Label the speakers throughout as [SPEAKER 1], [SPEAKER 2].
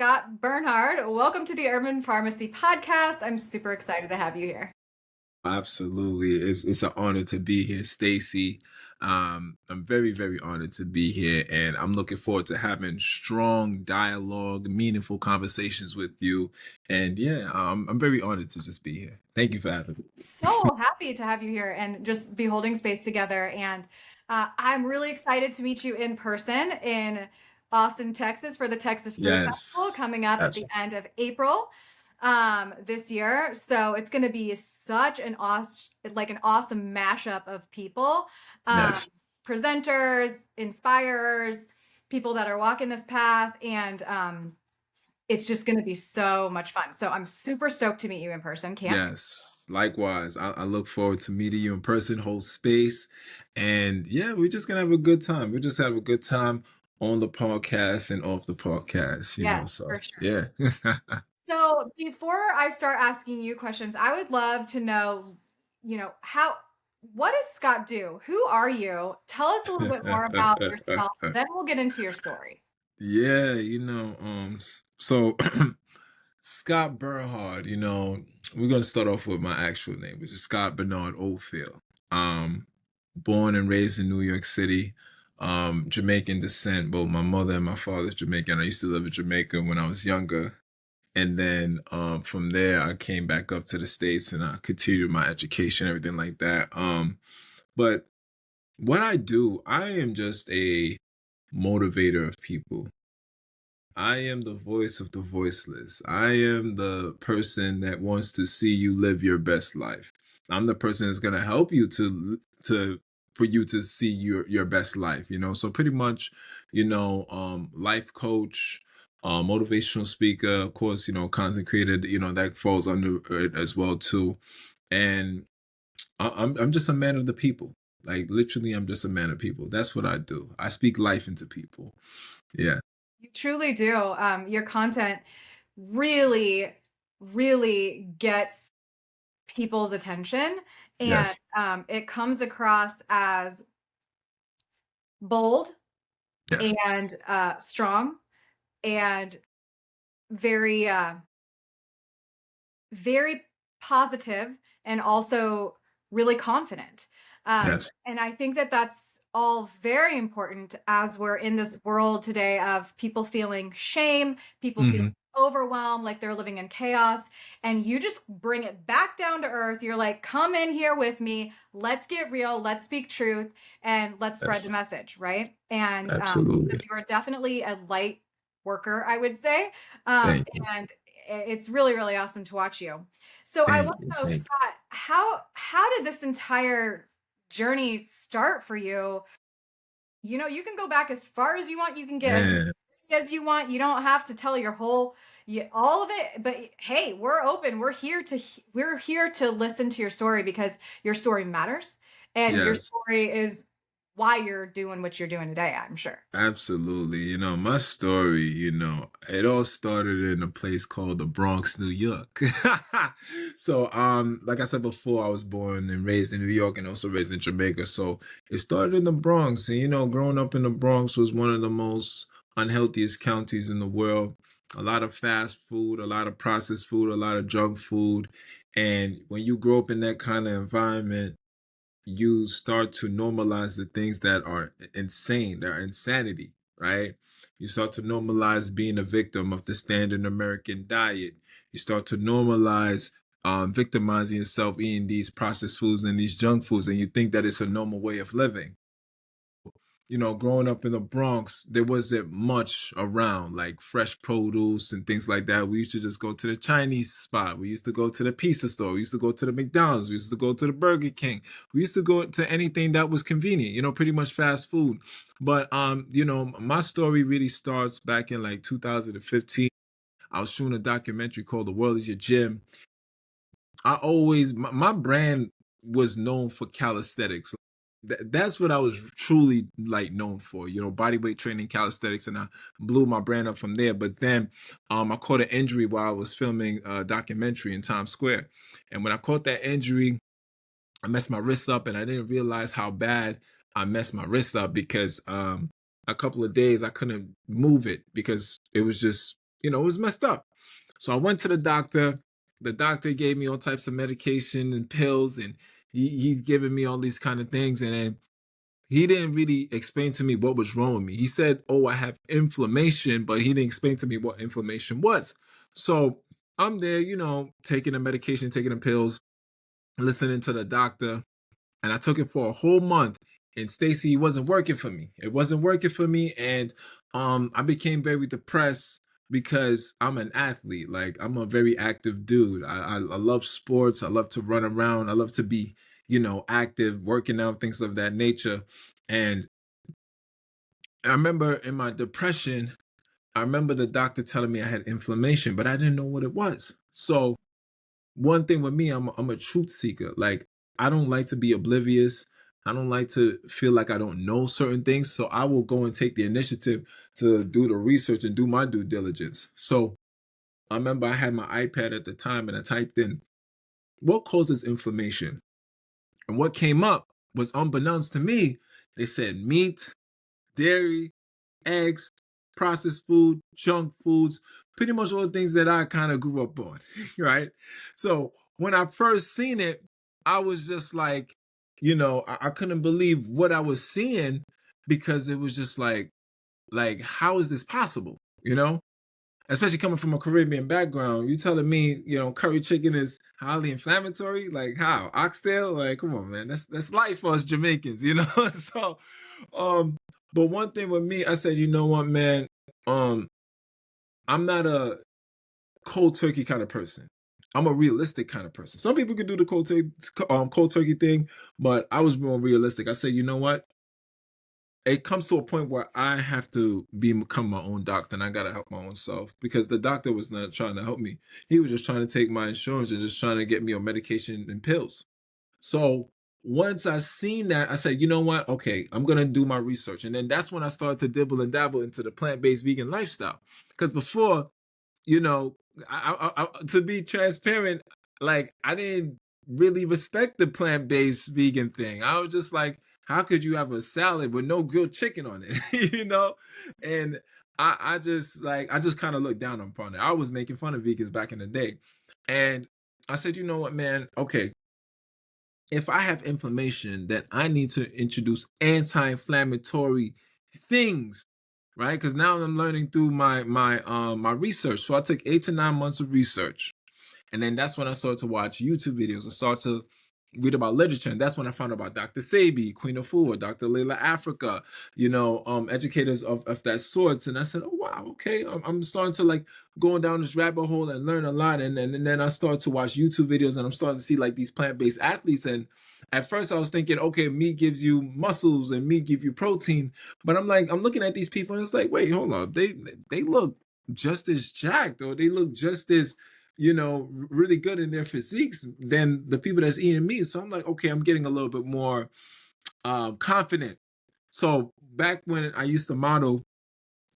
[SPEAKER 1] Scott Bernhardt. Welcome to the Herban Farmacy Podcast. I'm super excited to have you here.
[SPEAKER 2] Absolutely. It's an honor to be here, Stacey. I'm very, very honored to be here, and I'm looking forward to having strong dialogue, meaningful conversations with you. And yeah, I'm very honored to just be here. Thank you for having me.
[SPEAKER 1] So happy to have you here and just be holding space together. And I'm really excited to meet you in person in Austin, Texas for the Texas Food Festival
[SPEAKER 2] Yes,
[SPEAKER 1] coming up at the
[SPEAKER 2] absolutely.
[SPEAKER 1] end of April this year. So it's going to be such an awesome mashup of people, um,
[SPEAKER 2] Yes.
[SPEAKER 1] presenters, inspirers, people that are walking this path. And it's just going to be so much fun. So I'm super stoked to meet you in person. Can't.
[SPEAKER 2] Yes. Likewise, I look forward to meeting you in person, hold space, and yeah, we're just gonna have a good time. We just have a good time on the podcast and off the podcast,
[SPEAKER 1] Yes,
[SPEAKER 2] So
[SPEAKER 1] for sure.
[SPEAKER 2] yeah.
[SPEAKER 1] So before I start asking you questions, I would love to know, what does Scott do? Who are you? Tell us a little bit more about yourself. Then we'll get into your story.
[SPEAKER 2] Yeah, so Scott Bernhardt, we're gonna start off with my actual name, which is Scott Bernard Oldfield. Um, Born and raised in New York City, Jamaican descent. Both my mother and my father's Jamaican. I used to live in Jamaica when I was younger. And then from there, I came back up to the States and I continued my education, everything like that. But what I do, I am just a motivator of people. I am the voice of the voiceless. I am the person that wants to see you live your best life. I'm the person that's going to help you for you to see your best life, So pretty much, life coach, motivational speaker, of course, content creator, that falls under it as well too. And I'm just a man of the people. Like literally, I'm just a man of people. That's what I do. I speak life into people. Yeah.
[SPEAKER 1] You truly do. Your content really, really gets people's attention, and
[SPEAKER 2] Yes.
[SPEAKER 1] it comes across as bold
[SPEAKER 2] Yes.
[SPEAKER 1] and strong and very very positive and also really confident.
[SPEAKER 2] Yes.
[SPEAKER 1] And I think that that's all very important as we're in this world today of people feeling shame, people feeling
[SPEAKER 2] Mhm.
[SPEAKER 1] overwhelmed, like they're living in chaos. And you just bring it back down to earth. You're like, come in here with me. Let's get real. Let's speak truth and let's spread the
[SPEAKER 2] Yes.
[SPEAKER 1] message. Right. And so
[SPEAKER 2] Absolutely.
[SPEAKER 1] you are definitely a light worker, I would say.
[SPEAKER 2] Thank you.
[SPEAKER 1] And it's really, really awesome to watch you. So I
[SPEAKER 2] Thank
[SPEAKER 1] want
[SPEAKER 2] you.
[SPEAKER 1] to know,
[SPEAKER 2] Thank you.
[SPEAKER 1] Scott, how did this entire journey start for you? You can go back as far as you want. You can get
[SPEAKER 2] Man,
[SPEAKER 1] as you want. You don't have to tell your whole all of it. But hey, we're open. We're here to listen to your story because your story matters, and your
[SPEAKER 2] yes,
[SPEAKER 1] story is why you're doing what you're doing today. I'm sure.
[SPEAKER 2] absolutely. My story, it all started in a place called the Bronx, New York. So, like I said before, I was born and raised in New York and also raised in Jamaica. So it started in the Bronx. And, growing up in the Bronx was one of the most unhealthiest counties in the world. A lot of fast food, a lot of processed food, a lot of junk food. And when you grow up in that kind of environment, you start to normalize the things that are insane, that are insanity, right? You start to normalize being a victim of the standard American diet. You start to normalize victimizing yourself eating these processed foods and these junk foods, and you think that it's a normal way of living. Growing up in the Bronx, there wasn't much around like fresh produce and things like that. We used to just go to the Chinese spot. We used to go to the pizza store. We used to go to the McDonald's. We used to go to the Burger King. We used to go to anything that was convenient, pretty much fast food. But my story really starts back in like 2015. I was shooting a documentary called The World Is Your Gym. My brand was known for calisthenics. That's what I was truly like known for, body weight training, calisthenics, and I blew my brand up from there. But then I caught an injury while I was filming a documentary in Times Square. And when I caught that injury, I messed my wrist up and I didn't realize how bad I messed my wrist up because a couple of days I couldn't move it because it was just You know, it was messed up. So I went to the doctor. The doctor gave me all types of medication and pills, and he's giving me all these kind of things. And then he didn't really explain to me what was wrong with me. He said, "Oh, I have inflammation," but he didn't explain to me what inflammation was. So I'm there, you know, taking the medication, taking the pills, listening to the doctor, and I took it for a whole month. And Stacey, it wasn't working for me. It wasn't working for me, and I became very depressed because I'm an athlete. Like I'm a very active dude. I love sports. I love to run around. I love to be, you know, active, working out, things of that nature. And I remember in my depression, I remember the doctor telling me I had inflammation, but I didn't know what it was. So one thing with me, I'm a truth seeker. Like I don't like to be oblivious. I don't like to feel like I don't know certain things. So I will go and take the initiative to do the research and do my due diligence. So I remember I had my iPad at the time and I typed in what causes inflammation. And what came up was unbeknownst to me. They said meat, dairy, eggs, processed food, junk foods, pretty much all the things that I kind of grew up on, right? So when I first seen it, I was just like, you know, I couldn't believe what I was seeing because it was just like, how is this possible? You know? Especially coming from a Caribbean background, you telling me, you know, curry chicken is highly inflammatory? Like how? Oxtail? Like, come on, man. That's life for us Jamaicans, you know? So um, but one thing with me, I said, you know what, man? Um, I'm not a cold turkey kind of person. I'm a realistic kind of person. Some people can do the cold turkey thing, but I was more realistic. I said, you know what? It comes to a point where I have to become my own doctor and I gotta help my own self because the doctor was not trying to help me. He was just trying to take my insurance and just trying to get me on medication and pills. So once I seen that, I said, you know what? Okay, I'm gonna do my research. And then that's when I started to dibble and dabble into the plant-based vegan lifestyle. Because before, you know, to be transparent, like I didn't really respect the plant-based vegan thing. I was just like, how could you have a salad with no grilled chicken on it? You know? And I just kind of looked down upon it. I was making fun of vegans back in the day. And I said, you know what, man? Okay, if I have inflammation, then I need to introduce anti-inflammatory things, right? Because now I'm learning through my research. So I took 8 to 9 months of research. And then that's when I started to watch YouTube videos and start to read about literature. And that's when I found out about Dr. Sebi, Queen of Food, Dr. Layla Africa, you know, educators of that sorts. And I said, oh, wow, okay. I'm starting to like going down this rabbit hole and learn a lot. And then I started to watch YouTube videos and I'm starting to see like these plant-based athletes. And at first I was thinking, okay, meat gives you muscles and meat gives you protein. But I'm like, I'm looking at these people and it's like, wait, hold on. They look just as jacked or they look just as you know, really good in their physiques than the people that's eating meat. So I'm like, okay, I'm getting a little bit more confident. So back when I used to model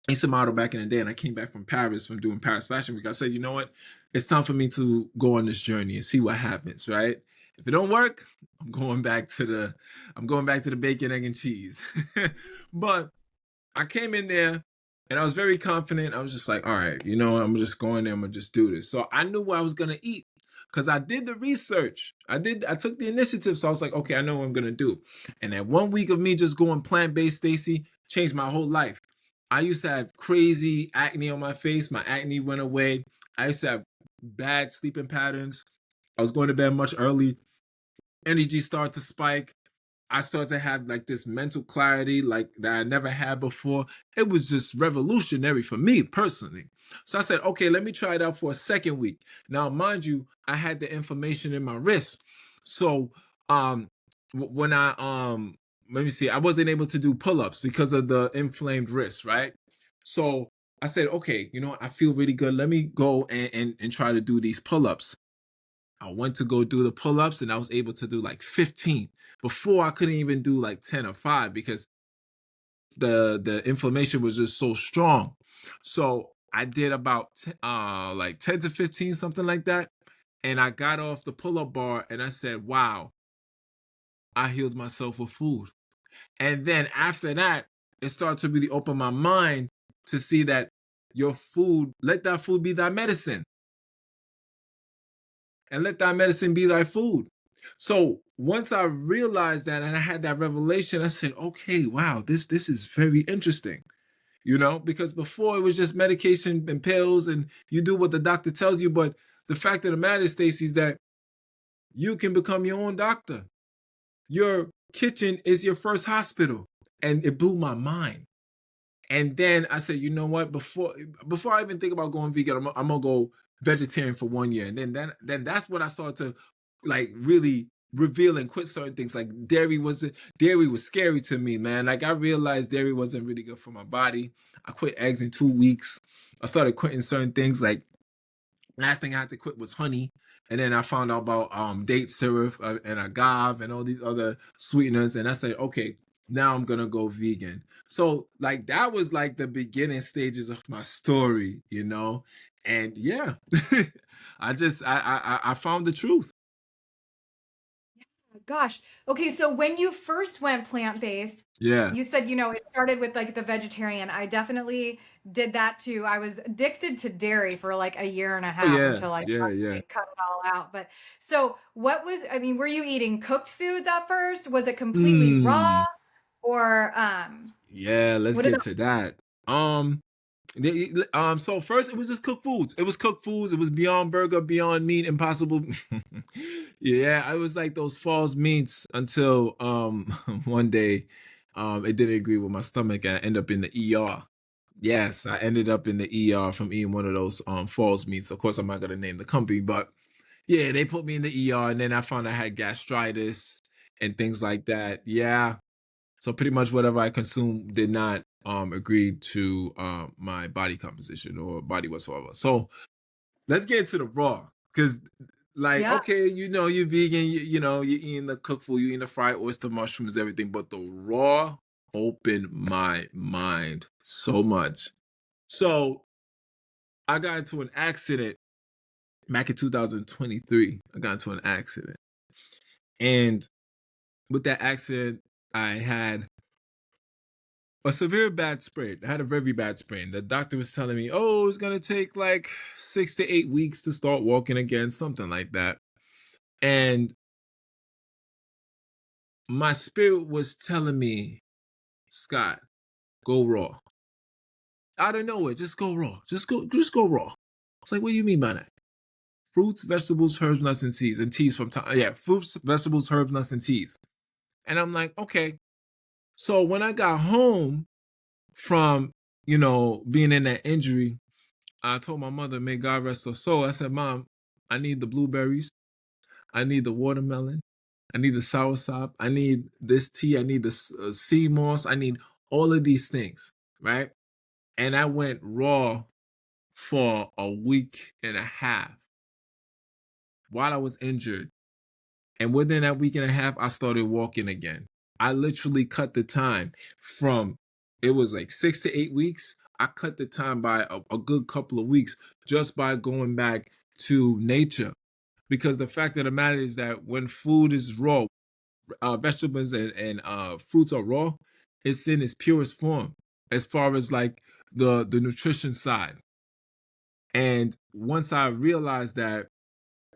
[SPEAKER 2] back in the day, and I came back from Paris from doing Paris Fashion Week. I said, you know what? It's time for me to go on this journey and see what happens, right? If it don't work, I'm going back to the bacon, egg, and cheese. But I came in there and I was very confident. I was just like, all right, you know, I'm just going there, I'm gonna just do this. So I knew what I was gonna eat because I did the research. I took the initiative. So I was like, okay, I know what I'm gonna do. And that 1 week of me just going plant-based, Stacey, changed my whole life. I used to have crazy acne on my face. My acne went away. I used to have bad sleeping patterns. I was going to bed much early. Energy started to spike. I started to have like this mental clarity like that I never had before. It was just revolutionary for me personally. So I said, okay, let me try it out for a second week. Now, mind you, I had the inflammation in my wrist. So when let me see, I wasn't able to do pull-ups because of the inflamed wrist, right? So I said, okay, you know what? I feel really good. Let me go and try to do these pull-ups. I went to go do the pull-ups and I was able to do like 15. Before I couldn't even do like 10 or 5 because the inflammation was just so strong. So I did about like 10 to 15, something like that. And I got off the pull-up bar and I said, wow, I healed myself with food. And then after that, it started to really open my mind to see that your food, let that food be thy medicine, and let thy medicine be thy food. So once I realized that and I had that revelation, I said, okay, wow, this is very interesting. Because before it was just medication and pills and you do what the doctor tells you. But the fact of the matter, Stacey, is that you can become your own doctor. Your kitchen is your first hospital. And it blew my mind. And then I said, you know what? Before I even think about going vegan, I'm gonna go vegetarian for 1 year. And then that's when I started to like really reveal and quit certain things. Like dairy was scary to me, man. Like I realized dairy wasn't really good for my body. I quit eggs in 2 weeks. I started quitting certain things. Like last thing I had to quit was honey. And then I found out about date syrup and agave and all these other sweeteners. And I said, okay, now I'm gonna go vegan. So like that was like the beginning stages of my story, And yeah, I found the truth.
[SPEAKER 1] Gosh. Okay, so when you first went plant-based,
[SPEAKER 2] Yeah.
[SPEAKER 1] you said, it started with like the vegetarian. I definitely did that too. I was addicted to dairy for like a year and a
[SPEAKER 2] Oh
[SPEAKER 1] half
[SPEAKER 2] yeah.
[SPEAKER 1] until I
[SPEAKER 2] Yeah. Yeah.
[SPEAKER 1] finally cut it all out. But so were you eating cooked foods at first? Was it completely raw
[SPEAKER 2] Mm.
[SPEAKER 1] or
[SPEAKER 2] Yeah, let's
[SPEAKER 1] what did
[SPEAKER 2] get
[SPEAKER 1] the
[SPEAKER 2] to that. So first it was just cooked foods. It was cooked foods. It was Beyond Burger, Beyond Meat, Impossible. Yeah, I was like those false meats until one day it didn't agree with my stomach and I ended up in the ER. Yes, I ended up in the ER from eating one of those false meats. Of course, I'm not gonna name the company, but yeah, they put me in the ER and then I found I had gastritis and things like that. Yeah. So pretty much whatever I consumed did not agree to my body composition or body whatsoever. So let's get into the raw. Cause like,
[SPEAKER 1] Yeah.
[SPEAKER 2] okay, you're vegan, you're eating the cooked food, you're eating the fried oyster mushrooms, everything, but the raw opened my mind so much. So I got into an accident back in 2023. I got into an accident. And with that accident, I had a severe bad sprain. I had a very bad sprain. The doctor was telling me, oh, it's going to take like 6 to 8 weeks to start walking again, something like that. And my spirit was telling me, Scott, go raw. Out of nowhere, just go raw. Just go raw. It's like, what do you mean by that? Fruits, vegetables, herbs, nuts, and seeds. And teas from time. Yeah, fruits, vegetables, herbs, nuts, and teas. And I'm like, okay. So when I got home from, being in that injury, I told my mother, may God rest her soul. I said, Mom, I need the blueberries. I need the watermelon. I need the soursop. I need this tea. I need the sea moss. I need all of these things, right? And I went raw for a week and a half while I was injured. And within that week and a half, I started walking again. I literally cut the time from, it was like 6 to 8 weeks. I cut the time by a good couple of weeks just by going back to nature. Because the fact of the matter is that when food is raw, vegetables and fruits are raw, it's in its purest form as far as like the nutrition side. And once I realized that,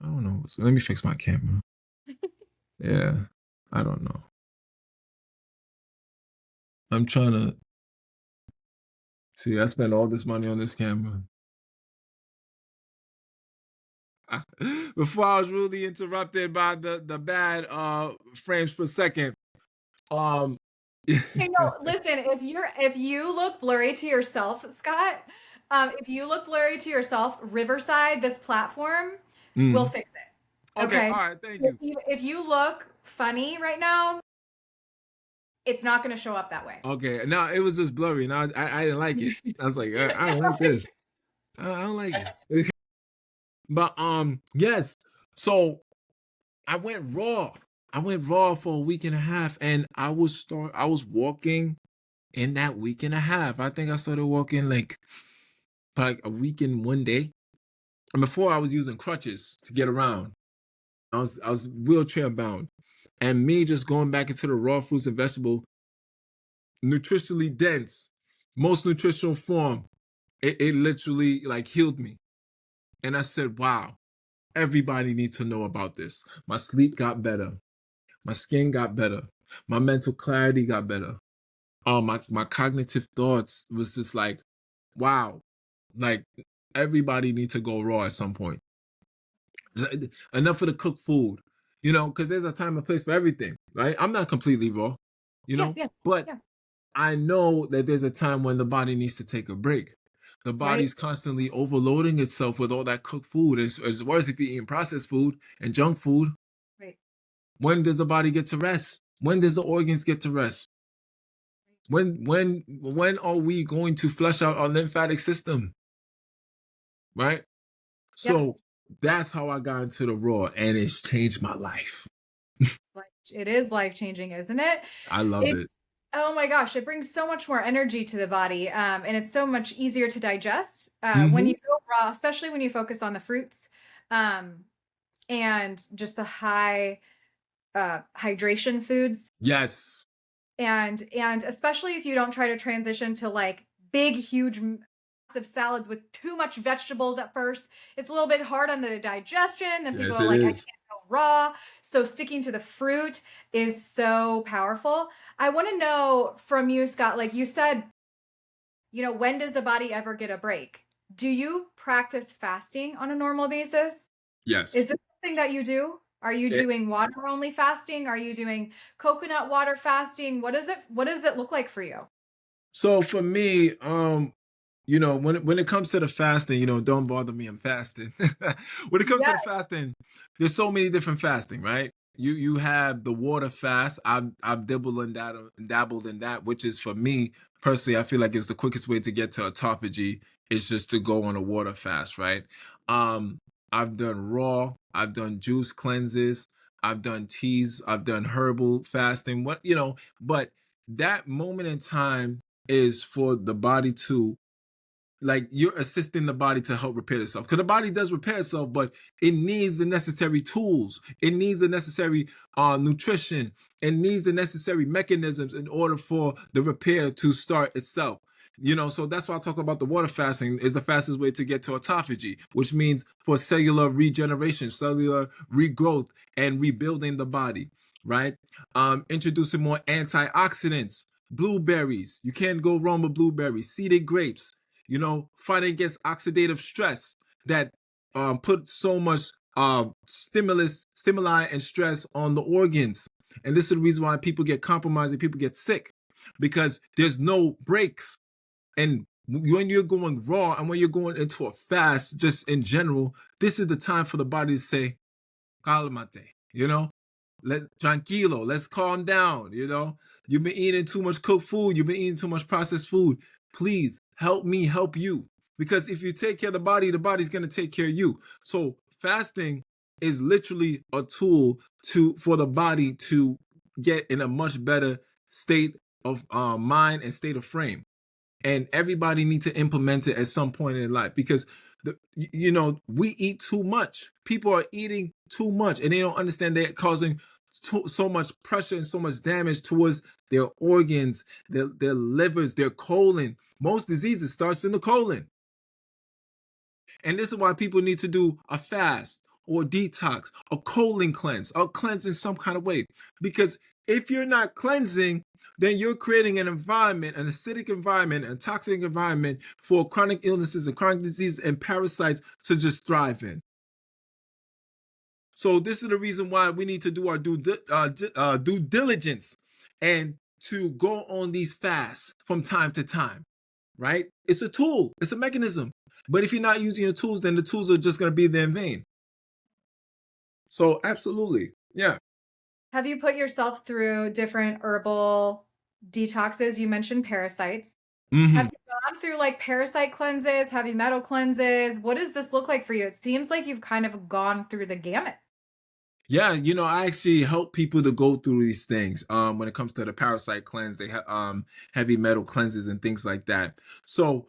[SPEAKER 2] I don't know, so let me fix my camera. Yeah, I don't know. I'm trying to see. I spent all this money on this camera. Before I was really interrupted by the bad frames per second. Um
[SPEAKER 1] Hey, no, listen, if you look blurry to yourself, Scott, if you look blurry to yourself, Riverside, this platform, will
[SPEAKER 2] mm.
[SPEAKER 1] fix it.
[SPEAKER 2] Okay, all
[SPEAKER 1] Okay.
[SPEAKER 2] right, thank you.
[SPEAKER 1] If you look funny right now, it's not going to show up that way.
[SPEAKER 2] Okay, now it was just blurry, and I didn't like it. I was like, I don't like this. I don't like it. But yes. So I went raw. I went raw for a week and a half, and I was walking in that week and a half. I think I started walking like a week in one day. And before I was using crutches to get around. I was wheelchair bound. And me just going back into the raw fruits and vegetable, nutritionally dense, most nutritional form. It literally like healed me. And I said, wow, everybody needs to know about this. My sleep got better. My skin got better. My mental clarity got better. My cognitive thoughts was just like, wow, like everybody needs to go raw at some point. Enough of the cooked food, because there's a time and place for everything, right? I'm not completely raw,
[SPEAKER 1] Yeah, yeah,
[SPEAKER 2] but
[SPEAKER 1] yeah.
[SPEAKER 2] I know that there's a time when the body needs to take a break. The
[SPEAKER 1] Right,
[SPEAKER 2] body's constantly overloading itself with all that cooked food. It's worse if you're eating processed food and junk food.
[SPEAKER 1] right.
[SPEAKER 2] When does the body get to rest? When does the organs get to rest? When are we going to flush out our lymphatic system? Right?
[SPEAKER 1] Yep.
[SPEAKER 2] So that's how I got into the raw, and it's changed my life.
[SPEAKER 1] It is life changing, isn't it?
[SPEAKER 2] I love
[SPEAKER 1] It's
[SPEAKER 2] it.
[SPEAKER 1] Oh my gosh, it brings so much more energy to the body, and it's so much easier to digest when
[SPEAKER 2] Hmm.
[SPEAKER 1] you go raw, especially when you focus on the fruits, um, and just the high hydration foods.
[SPEAKER 2] Yes.
[SPEAKER 1] And especially if you don't try to transition to like big huge massive salads with too much vegetables at first, it's a little bit hard on the digestion. Then people
[SPEAKER 2] Yes,
[SPEAKER 1] are
[SPEAKER 2] it
[SPEAKER 1] like, I
[SPEAKER 2] is.
[SPEAKER 1] can't go raw. So sticking to the fruit is so powerful. I want to know from you, Scott, like you said, when does the body ever get a break? Do you practice fasting on a normal basis?
[SPEAKER 2] Yes.
[SPEAKER 1] Is this something that you do? Are you
[SPEAKER 2] It,
[SPEAKER 1] doing water only fasting? Are you doing coconut water fasting? What does it look like for you?
[SPEAKER 2] so for me, when it comes to the fasting, don't bother me. I'm fasting. When it comes to
[SPEAKER 1] Yeah.
[SPEAKER 2] the fasting, there's so many different fasting, right? You have the water fast. I've dabbled in that, which is for me personally, I feel like it's the quickest way to get to autophagy is just to go on a water fast, right? Um, I've done raw, I've done juice cleanses, I've done teas, I've done herbal fasting. But that moment in time is for the body to, like, you're assisting the body to help repair itself, because the body does repair itself, but it needs the necessary tools, it needs the necessary nutrition, it needs the necessary mechanisms in order for the repair to start itself. So that's why I talk about the water fasting is the fastest way to get to autophagy, which means for cellular regeneration, cellular regrowth, and rebuilding the body, right? Introducing more antioxidants, blueberries, you can't go wrong with blueberries, seeded grapes, fighting against oxidative stress that put so much stimuli, and stress on the organs. And this is the reason why people get compromised and people get sick, because there's no breaks. And when you're going raw and when you're going into a fast, just in general, this is the time for the body to say, calmate, let tranquilo, let's calm down. You've been eating too much cooked food, you've been eating too much processed food. Please help me help you, because if you take care of the body's going to take care of you. So fasting is literally a tool for the body to get in a much better state of mind and state of frame, and everybody needs to implement it at some point in life, because we eat too much. People are eating too much and they don't understand they're causing so much pressure and so much damage towards their organs, their livers, their colon. Most diseases starts in the colon. And this is why people need to do a fast or detox, a colon cleanse, or cleanse in some kind of way. Because if you're not cleansing, then you're creating an environment, an acidic environment, a toxic environment for chronic illnesses and chronic disease and parasites to just thrive in. So this is the reason why we need to do our due diligence and to go on these fasts from time to time, right? It's a tool, it's a mechanism. But if you're not using your tools, then the tools are just going to be there in vain. So absolutely. Yeah.
[SPEAKER 1] Have you put yourself through different herbal detoxes? You mentioned parasites. Have
[SPEAKER 2] Hmm.
[SPEAKER 1] you gone through like parasite cleanses, heavy metal cleanses? What does this look like for you? It seems like you've kind of gone through the gamut.
[SPEAKER 2] Yeah, I actually help people to go through these things. When it comes to the parasite cleanse, they have heavy metal cleanses and things like that. So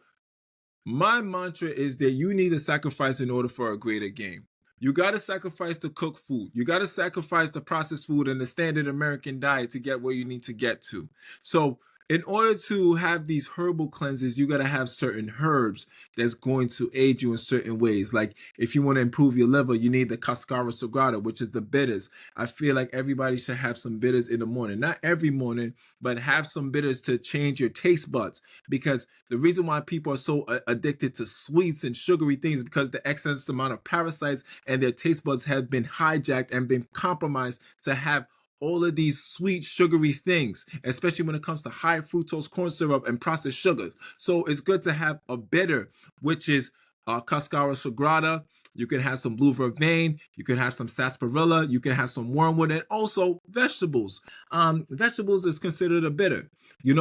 [SPEAKER 2] my mantra is that you need to sacrifice in order for a greater game. You got to sacrifice the cooked food. You got to sacrifice the processed food and the standard American diet to get where you need to get to. So in order to have these herbal cleanses, you got to have certain herbs that's going to aid you in certain ways. Like if you want to improve your liver, you need the Cascara Sagrada, which is the bitters. I feel like everybody should have some bitters in the morning. Not every morning, but have some bitters to change your taste buds. Because the reason why people are so addicted to sweets and sugary things is because the excess amount of parasites and their taste buds have been hijacked and been compromised to have all of these sweet sugary things, especially when it comes to high fructose corn syrup and processed sugars. So it's good to have a bitter, which is Cascara Sagrada. You can have some blue vervain, you can have some sarsaparilla, you can have some wormwood, and also vegetables. Vegetables is considered a bitter,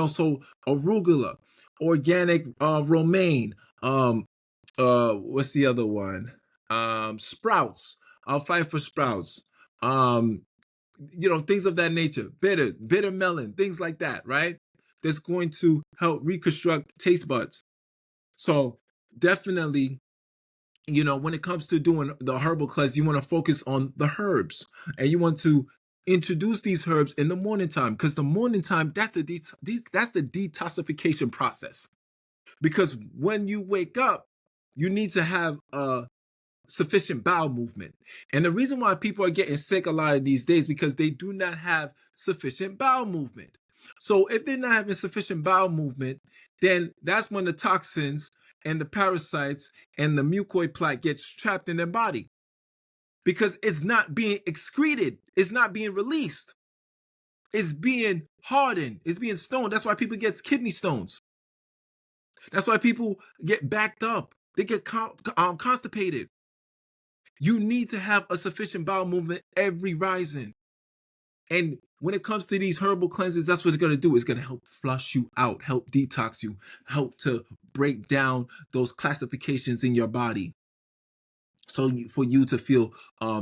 [SPEAKER 2] so arugula, organic romaine, what's the other one? Sprouts. I'll fight for sprouts. Um, things of that nature, bitter melon, things like that, right? That's going to help reconstruct taste buds. So definitely, when it comes to doing the herbal cleanse, you want to focus on the herbs, and you want to introduce these herbs in the morning time, because the morning time, that's the detoxification process. Because when you wake up, you need to have a sufficient bowel movement. And the reason why people are getting sick a lot of these days because they do not have sufficient bowel movement. So if they're not having sufficient bowel movement, then that's when the toxins and the parasites and the mucoid plaque gets trapped in their body because it's not being excreted. It's not being released. It's being hardened. It's being stoned. That's why people get kidney stones. That's why people get backed up. They get constipated. You need to have a sufficient bowel movement every rising. And when it comes to these herbal cleanses, that's what it's going to do. It's going to help flush you out, help detox you, help to break down those classifications in your body. So for you to feel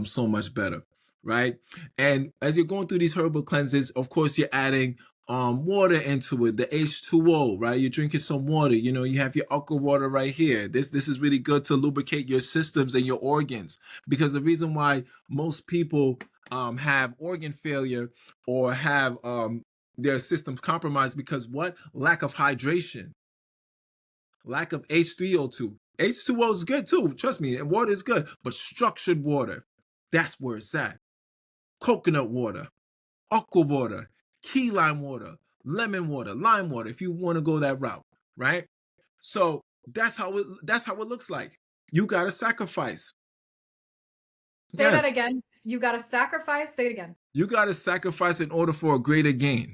[SPEAKER 2] so much better, right? And as you're going through these herbal cleanses, of course, you're adding water into it, the H2O, right? You're drinking some water. You have your aqua water right here. This is really good to lubricate your systems and your organs, because the reason why most people have organ failure or have their systems compromised because what? Lack of hydration, lack of H3O2. H2O is good too, trust me, and water is good, but structured water, that's where it's at. Coconut water, aqua water, key lime water, lemon water, lime water, if you want to go that route, right? So that's how it looks like. You gotta sacrifice.
[SPEAKER 1] Say that
[SPEAKER 2] Yes.
[SPEAKER 1] again. You got to sacrifice. Say it again.
[SPEAKER 2] You gotta sacrifice in order for a greater gain.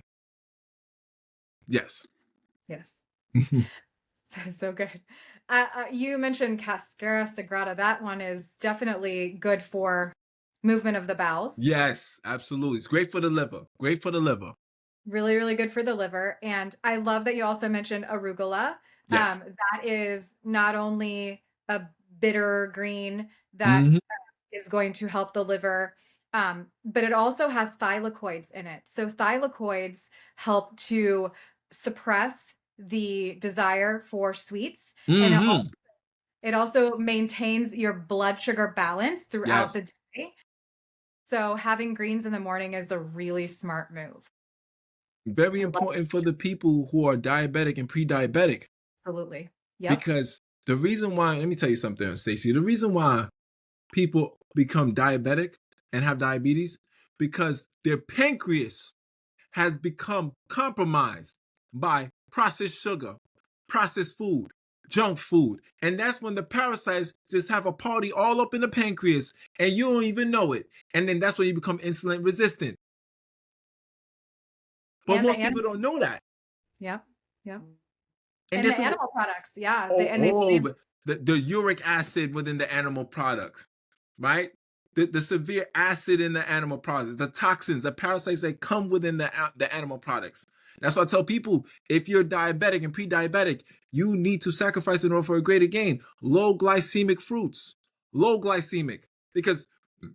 [SPEAKER 2] Yes.
[SPEAKER 1] Yes. So good. You mentioned Cascara Sagrada. That one is definitely good for movement of the bowels.
[SPEAKER 2] Yes, absolutely. It's great for the liver. Great for the liver.
[SPEAKER 1] Really, really good for the liver. And I love that you also mentioned arugula.
[SPEAKER 2] Yes.
[SPEAKER 1] That is not only a bitter green that
[SPEAKER 2] Mhm.
[SPEAKER 1] is going to help the liver, but it also has thylakoids in it. So thylakoids help to suppress the desire for sweets, and
[SPEAKER 2] Mhm.
[SPEAKER 1] it also maintains your blood sugar balance throughout
[SPEAKER 2] Yes.
[SPEAKER 1] the day. So having greens in the morning is a really smart move.
[SPEAKER 2] Very
[SPEAKER 1] I love
[SPEAKER 2] important for the people who are diabetic and pre-diabetic,
[SPEAKER 1] Absolutely. Yep.
[SPEAKER 2] because the reason why, let me tell you something, Stacey, the reason why people become diabetic and have diabetes because their pancreas has become compromised by processed sugar, processed food, junk food. And that's when the parasites just have a party all up in the pancreas and you don't even know it. And then that's when you become insulin resistant. But
[SPEAKER 1] And the
[SPEAKER 2] most people
[SPEAKER 1] animal.
[SPEAKER 2] don't know that.
[SPEAKER 1] Yep. Yep.
[SPEAKER 2] And
[SPEAKER 1] And the
[SPEAKER 2] this is
[SPEAKER 1] animal products. Yeah. And they blame.
[SPEAKER 2] but the uric acid within the animal products, right? The severe acid in the animal products, the toxins, the parasites that come within the animal products. That's why I tell people, if you're diabetic and pre-diabetic, you need to sacrifice in order for a greater gain. Low glycemic fruits, low glycemic, because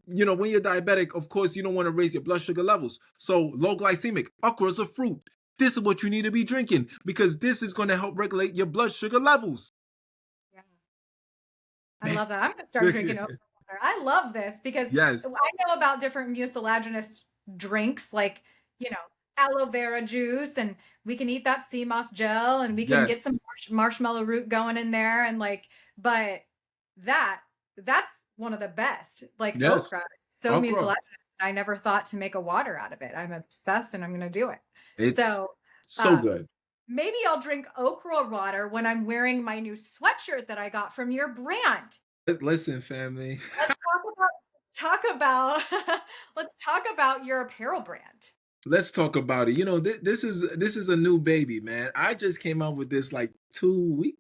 [SPEAKER 2] when you're diabetic, of course, you don't want to raise your blood sugar levels. So low glycemic, okra is a fruit. This is what you need to be drinking because this is going to help regulate your blood sugar levels.
[SPEAKER 1] Yeah. I
[SPEAKER 2] Man.
[SPEAKER 1] love that. I'm going to start drinking okra water. I love this because
[SPEAKER 2] Yes.
[SPEAKER 1] I know about different mucilaginous drinks like, you know, aloe vera juice, and we can eat that sea moss gel, and we can
[SPEAKER 2] Yes,
[SPEAKER 1] get some marshmallow root going in there, and like, but that that's one of the best. Like
[SPEAKER 2] yes,
[SPEAKER 1] okra, so
[SPEAKER 2] okra.
[SPEAKER 1] mucilaginous. I never thought to make a water out of it. I'm obsessed, and I'm gonna do it.
[SPEAKER 2] It's
[SPEAKER 1] So,
[SPEAKER 2] so
[SPEAKER 1] um,
[SPEAKER 2] good.
[SPEAKER 1] maybe I'll drink okra water when I'm wearing my new sweatshirt that I got from your brand.
[SPEAKER 2] Listen, family.
[SPEAKER 1] Let's talk about let's talk about your apparel brand.
[SPEAKER 2] Let's talk about it. You know, this is a new baby, man. I just came out with this like 2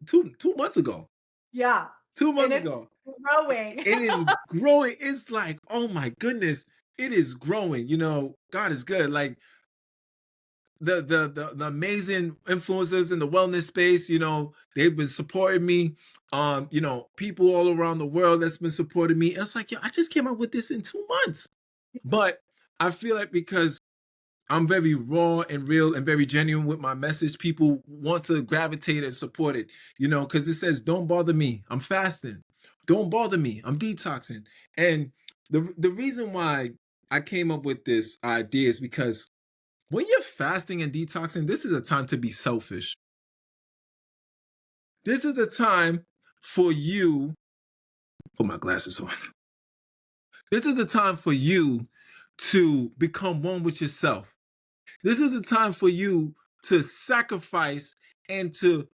[SPEAKER 2] months ago.
[SPEAKER 1] Yeah,
[SPEAKER 2] Two
[SPEAKER 1] and
[SPEAKER 2] months
[SPEAKER 1] it's
[SPEAKER 2] ago.
[SPEAKER 1] growing.
[SPEAKER 2] It is growing. It's like, oh my goodness, it is growing. You know, God is good. Like the amazing influencers in the wellness space, you know, they've been supporting me. You know, people all around the world that's been supporting me. It's like, yo, I just came out with this in 2 months. But I feel like because I'm very raw and real and very genuine with my message, people want to gravitate and support it, you know, because it says, don't bother me. I'm fasting. Don't bother me. I'm detoxing. And the reason why I came up with this idea is because when you're fasting and detoxing, this is a time to be selfish. This is a time for you. Put my glasses on. This is a time for you to become one with yourself. This is a time for you to sacrifice and to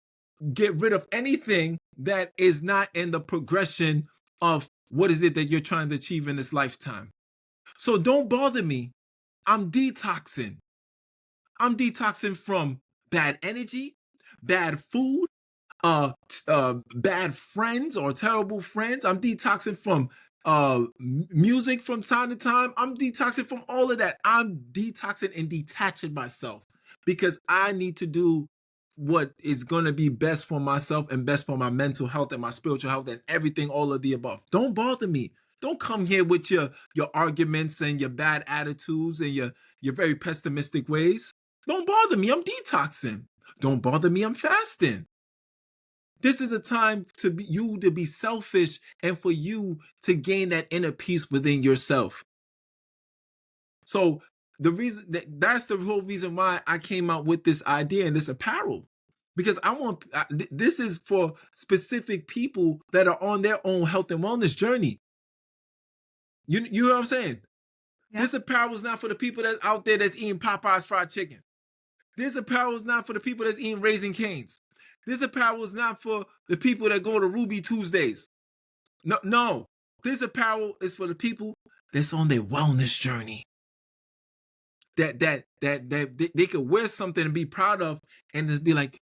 [SPEAKER 2] get rid of anything that is not in the progression of what is it that you're trying to achieve in this lifetime. So don't bother me. I'm detoxing. I'm detoxing from bad energy, bad food, bad friends or terrible friends. I'm detoxing from music from time to time. I'm detoxing from all of that. I'm detoxing and detaching myself because I need to do what is going to be best for myself and best for my mental health and my spiritual health and everything, all of the above. Don't bother me. Don't come here with your arguments and your bad attitudes and your very pessimistic ways. Don't bother me. I'm detoxing. Don't bother me. I'm fasting. This is a time to be you to be selfish and for you to gain that inner peace within yourself. So the reason that's the whole reason why I came out with this idea and this apparel. Because I want this is for specific people that are on their own health and wellness journey. You know what I'm saying?
[SPEAKER 1] Yeah.
[SPEAKER 2] This apparel is not for the people that's out there that's eating Popeye's fried chicken. This apparel is not for the people that's eating Raising Canes. This apparel is not for the people that go to Ruby Tuesdays. No, no. This apparel is for the people that's on their wellness journey. That they could wear something and be proud of and just be like,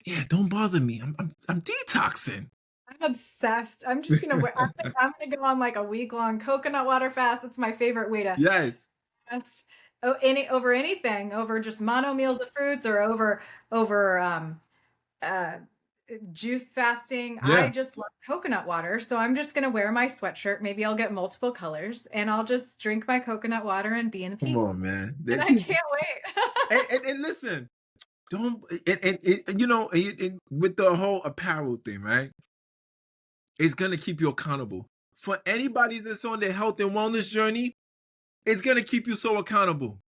[SPEAKER 2] yeah, don't bother me. I'm detoxing.
[SPEAKER 1] I'm obsessed. I'm just gonna wear. I'm gonna go on like a week long coconut water fast. It's my favorite way to
[SPEAKER 2] Yes.
[SPEAKER 1] fast. Oh, over anything, over just mono meals of fruits, or over uh juice fasting. I
[SPEAKER 2] Yeah.
[SPEAKER 1] just love coconut water, so I'm just gonna wear my sweatshirt. Maybe I'll get multiple colors, and I'll just drink my coconut water and be in
[SPEAKER 2] Come
[SPEAKER 1] peace.
[SPEAKER 2] on, man.
[SPEAKER 1] And
[SPEAKER 2] That's
[SPEAKER 1] I
[SPEAKER 2] it.
[SPEAKER 1] can't wait.
[SPEAKER 2] And listen, don't and you know with the whole apparel thing, right? It's gonna keep you accountable. For anybody that's on their health and wellness journey, it's gonna keep you so accountable.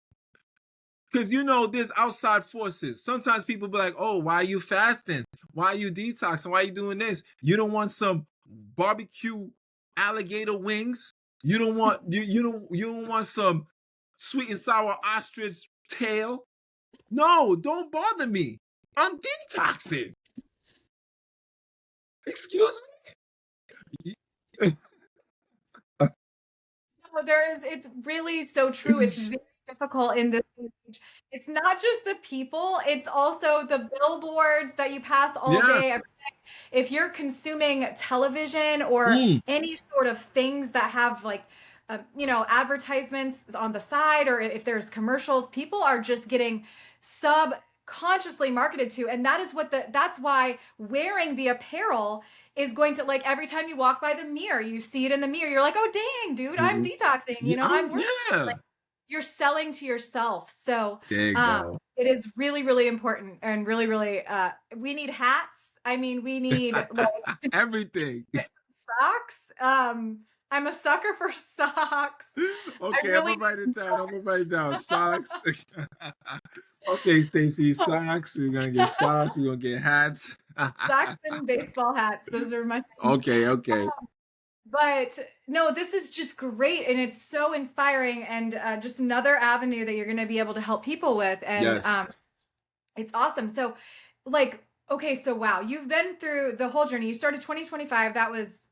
[SPEAKER 2] Because you know there's outside forces. Sometimes people be like, "Oh, why are you fasting? Why are you detoxing? Why are you doing this? You don't want some barbecue alligator wings? You don't want some sweet and sour ostrich tail? No, don't bother me. I'm detoxing. Excuse me."
[SPEAKER 1] No, it's really so true. It's very difficult in this age. It's not just the people, it's also the billboards that you pass all
[SPEAKER 2] Yeah.
[SPEAKER 1] day. If you're consuming television or
[SPEAKER 2] Mm.
[SPEAKER 1] any sort of things that have like, advertisements on the side, or if there's commercials, people are just getting subconsciously marketed to. And that's why wearing the apparel is going to, like, every time you walk by the mirror, you see it in the mirror. You're like, oh, dang, dude, I'm detoxing.
[SPEAKER 2] Yeah,
[SPEAKER 1] I'm working.
[SPEAKER 2] yeah.
[SPEAKER 1] Like, you're selling to yourself. So
[SPEAKER 2] There you go.
[SPEAKER 1] it is really, really important, and really, really, we need hats. I mean, we need like
[SPEAKER 2] Everything.
[SPEAKER 1] socks. I'm a sucker for socks. I
[SPEAKER 2] Okay, I'm
[SPEAKER 1] really
[SPEAKER 2] gonna write it down. I'm gonna write it down. Socks. Okay, Stacey, socks. We're gonna get socks. We're gonna get hats.
[SPEAKER 1] socks and baseball hats. Those are my things.
[SPEAKER 2] Okay, okay.
[SPEAKER 1] But no, this is just great and it's so inspiring and just another avenue that you're going to be able to help people with. And
[SPEAKER 2] Yes.
[SPEAKER 1] it's awesome. So, like, okay, so wow, you've been through the whole journey. You started 2025. That was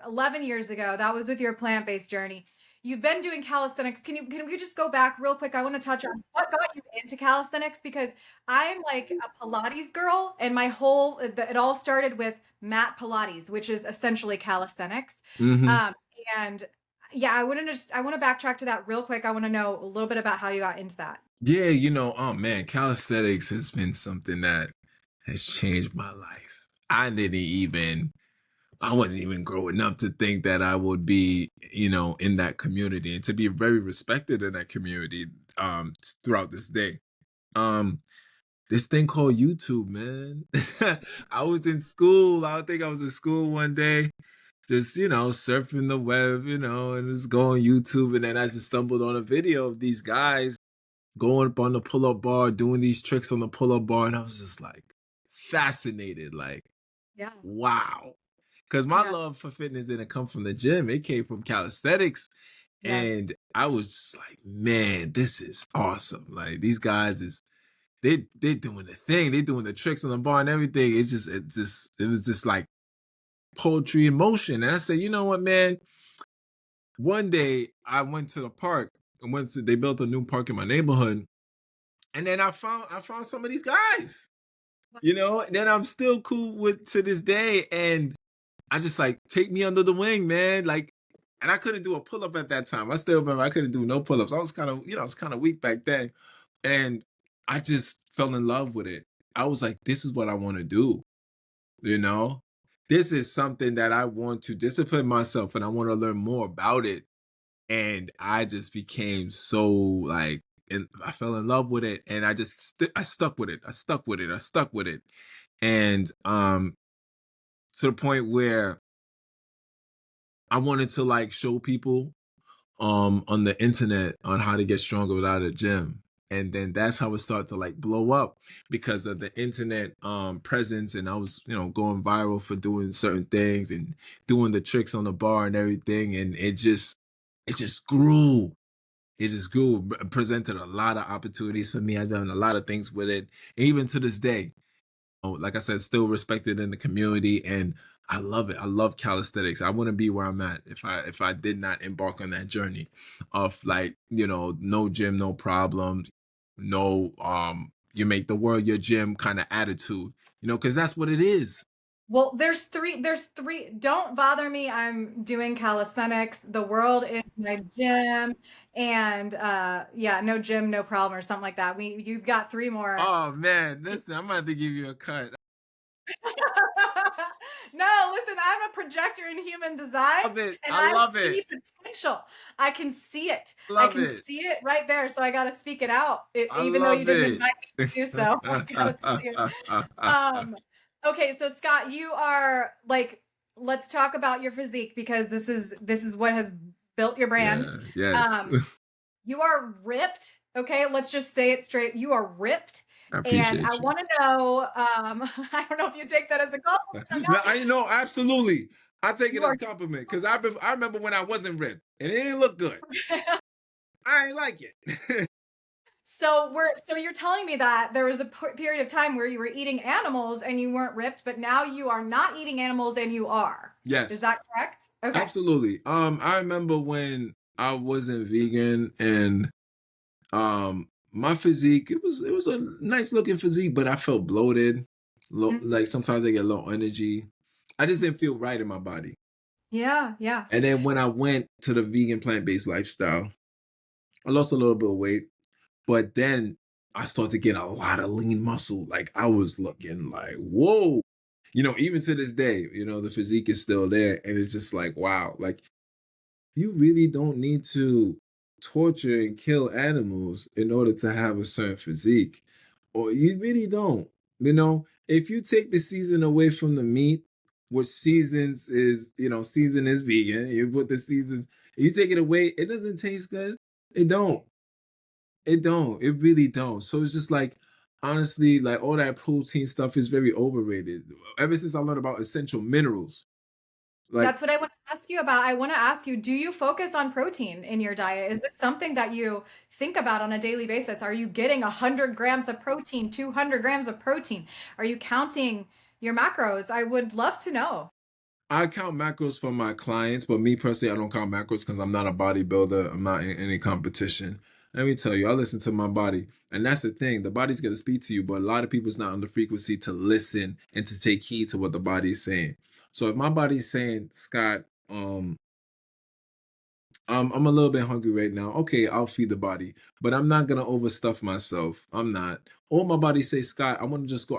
[SPEAKER 1] 11 years ago. That was with your plant-based journey. You've been doing calisthenics. Can we just go back real quick? I want to touch on what got you into calisthenics because I'm like a Pilates girl and it all started with mat Pilates, which is essentially calisthenics.
[SPEAKER 2] Hmm.
[SPEAKER 1] Um, and yeah, I want to backtrack to that real quick. I want to know a little bit about how you got into that.
[SPEAKER 2] Yeah, oh man, calisthenics has been something that has changed my life. I wasn't even growing up to think that I would be, in that community and to be very respected in that community throughout this day. Um, this thing called YouTube, man. I was in school. I think I was in school one day, just, surfing the web, and just going YouTube. And then I just stumbled on a video of these guys going up on the pull-up bar, doing these tricks on the pull-up bar. And I was just like fascinated, like,
[SPEAKER 1] Yeah.
[SPEAKER 2] wow. Because my
[SPEAKER 1] Yeah.
[SPEAKER 2] love for fitness didn't come from the gym. It came from calisthenics.
[SPEAKER 1] Yes.
[SPEAKER 2] And I was just like, man, this is awesome. Like these guys they doing the thing, they doing the tricks on the bar and everything. It was just like poetry in motion. And I said, you know what, man? One day I went to the park and they built a new park in my neighborhood. And then I found some of these guys, and then I'm still cool with to this day. And I just like take me under the wing, man. Like, and I couldn't do a pull up at that time. I still remember I couldn't do no pull ups. I was kind of, I was kind of weak back then, and I just fell in love with it. I was like, this is what I want to do. You know, this is something that I want to discipline myself, and I want to learn more about it. And I just became so like, and I fell in love with it, and I stuck with it. I stuck with it. I stuck with it, and to the point where I wanted to like show people on the internet on how to get stronger without a gym. And then that's how it started to like blow up because of the internet presence. And I was, going viral for doing certain things and doing the tricks on the bar and everything. And it just grew. It just grew, presented a lot of opportunities for me. I've done a lot of things with it. And even to this day, like I said, still respected in the community, and I love it. I love calisthenics. I want to be where I'm at if I did not embark on that journey of like, no gym, no problems, no you make the world your gym kind of attitude, because that's what it is.
[SPEAKER 1] Well, there's three. Don't bother me. I'm doing calisthenics. The world is my gym. And yeah, no gym, no problem, or something like that. You've got three more.
[SPEAKER 2] Oh man, listen, I'm about to give you a cut.
[SPEAKER 1] No, listen, I'm a projector in human design
[SPEAKER 2] Love it.
[SPEAKER 1] and
[SPEAKER 2] I
[SPEAKER 1] I
[SPEAKER 2] love it.
[SPEAKER 1] see potential. I can see it. I
[SPEAKER 2] Love
[SPEAKER 1] can
[SPEAKER 2] it.
[SPEAKER 1] see it right there. So I got to speak it out,
[SPEAKER 2] I
[SPEAKER 1] even though you
[SPEAKER 2] love
[SPEAKER 1] didn't
[SPEAKER 2] it.
[SPEAKER 1] invite me to do so. I got to tell you. Um, okay, so Scott, you are like, let's talk about your physique because this is what has built your brand.
[SPEAKER 2] Yeah, yes.
[SPEAKER 1] Um, you are ripped. Okay, let's just say it straight. You are ripped.
[SPEAKER 2] I
[SPEAKER 1] And I
[SPEAKER 2] appreciate you.
[SPEAKER 1] want to know, I don't know if you take that as a compliment or
[SPEAKER 2] No,
[SPEAKER 1] not.
[SPEAKER 2] I know absolutely. I take it
[SPEAKER 1] You
[SPEAKER 2] as
[SPEAKER 1] are
[SPEAKER 2] a compliment because I remember when I wasn't ripped and it didn't look good. I ain't like it.
[SPEAKER 1] so you're telling me that there was a period of time where you were eating animals and you weren't ripped, but now you are not eating animals and you are. Is
[SPEAKER 2] Yes,
[SPEAKER 1] that correct? Okay.
[SPEAKER 2] absolutely. I remember when I wasn't vegan and my physique, it was a nice looking physique, but I felt bloated.
[SPEAKER 1] Mhm.
[SPEAKER 2] Like sometimes I get low energy. I just didn't feel right in my body.
[SPEAKER 1] Yeah, yeah.
[SPEAKER 2] And then when I went to the vegan plant-based lifestyle, I lost a little bit of weight. But then I started to get a lot of lean muscle. Like I was looking like, whoa. Even to this day, the physique is still there. And it's just like, wow, like you really don't need to torture and kill animals in order to have a certain physique. Or you really don't. If you take the season away from the meat, which seasons is, season is vegan. You put the season, you take it away, it doesn't taste good. It don't. It don't. It really don't. So it's just like, honestly, like all that protein stuff is very overrated. Ever since I learned about essential minerals, like
[SPEAKER 1] That's what I want to ask you about. I want to ask you, do you focus on protein in your diet? Is this something that you think about on a daily basis? Are you getting 100 grams of protein, 200 grams of protein? Are you counting your macros? I would love to know.
[SPEAKER 2] I count macros for my clients, but me personally, I don't count macros because I'm not a bodybuilder. I'm not in any competition. Let me tell you, I listen to my body. And that's the thing. The body's going to speak to you, but a lot of people's not on the frequency to listen and to take heed to what the body is saying. So if my body's saying, Scott, I'm a little bit hungry right now. Okay, I'll feed the body, but I'm not gonna overstuff myself. I'm not. Or my body says, Scott, I want to just go.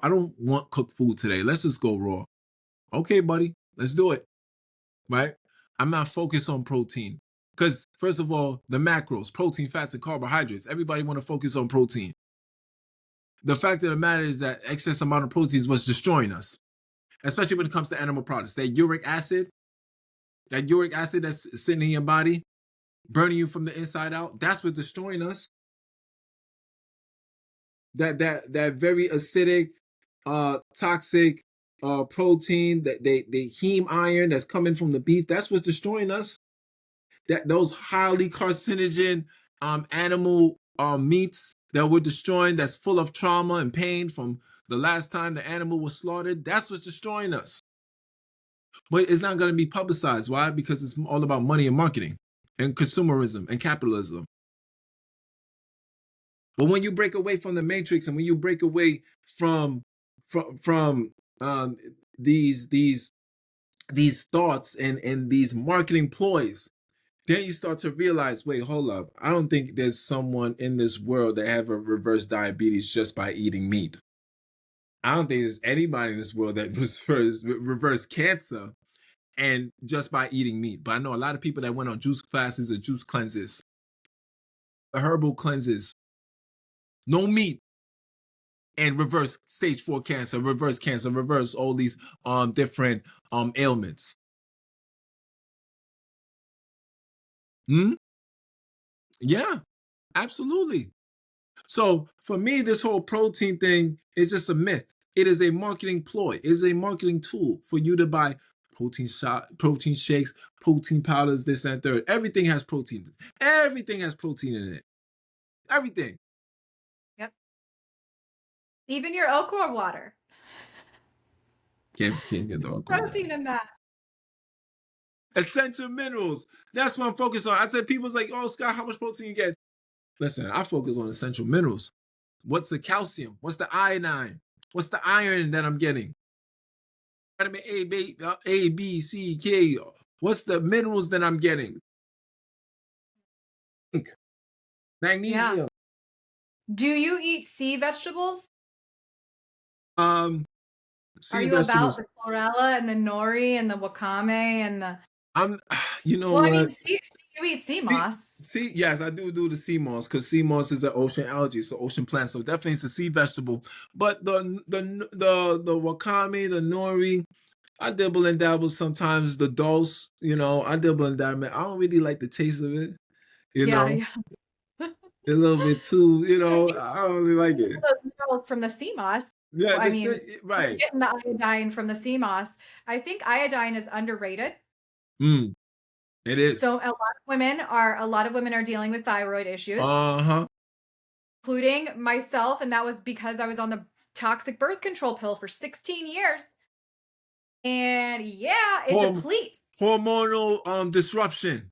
[SPEAKER 2] I don't want cooked food today. Let's just go raw. Okay, buddy, let's do it. Right? I'm not focused on protein because first of all, the macros, protein, fats, and carbohydrates. Everybody want to focus on protein. The fact of the matter is that excess amount of protein is what's destroying us, especially when it comes to animal products. That uric acid that's sitting in your body, burning you from the inside out. That's what's destroying us. That very acidic, toxic protein, that the heme iron that's coming from the beef. That's what's destroying us. That those highly carcinogen animal meats that we're destroying. That's full of trauma and pain from the last time the animal was slaughtered. That's what's destroying us. But it's not going to be publicized. Why? Because it's all about money and marketing and consumerism and capitalism. But when you break away from the matrix and when you break away from um, these thoughts and these marketing ploys, then you start to realize, wait, hold up. I don't think there's someone in this world that have a reverse diabetes just by eating meat. I don't think there's anybody in this world that was reverse cancer and just by eating meat. But I know a lot of people that went on juice classes or juice cleanses, herbal cleanses, no meat, and reverse stage 4 cancer, reverse all these different ailments. Yeah, absolutely. So for me, this whole protein thing is just a myth. It is a marketing ploy. It is a marketing tool for you to buy protein shakes, protein powders, this and third. Everything has protein. Everything has protein in it. Everything.
[SPEAKER 1] Yep. Even your okra water.
[SPEAKER 2] Can't get the alcohol.
[SPEAKER 1] Protein in that.
[SPEAKER 2] Essential minerals. That's what I'm focused on. I said people's like, oh, Scott, how much protein you get? Listen, I focus on essential minerals. What's the calcium? What's the iodine? What's the iron that I'm getting? Vitamin A, B, C, K. What's the minerals that I'm getting? Magnesium.
[SPEAKER 1] Yeah. Do you eat sea vegetables?
[SPEAKER 2] Sea
[SPEAKER 1] Are you
[SPEAKER 2] vegetables.
[SPEAKER 1] about the chlorella and the nori and the wakame and the?
[SPEAKER 2] I'm, you know
[SPEAKER 1] Well, I
[SPEAKER 2] what?
[SPEAKER 1] mean, you eat sea moss.
[SPEAKER 2] Yes, I do the sea moss because sea moss is an ocean algae, so ocean plant. So definitely it's a sea vegetable. But the wakame, the nori, I dibble and dabble sometimes. The dulse, I dibble and dabble. I don't really like the taste of it. You
[SPEAKER 1] Yeah,
[SPEAKER 2] know,
[SPEAKER 1] yeah.
[SPEAKER 2] a little bit too.
[SPEAKER 1] But you
[SPEAKER 2] I don't really like it.
[SPEAKER 1] those minerals from the sea moss.
[SPEAKER 2] Yeah,
[SPEAKER 1] I mean, you're
[SPEAKER 2] right.
[SPEAKER 1] getting the iodine from the sea moss. I think iodine is underrated.
[SPEAKER 2] It is.
[SPEAKER 1] So a lot of women are dealing with thyroid issues,
[SPEAKER 2] Uh-huh.
[SPEAKER 1] including myself, and that was because I was on the toxic birth control pill for 16 years. And yeah, it depletes.
[SPEAKER 2] Hormonal disruption.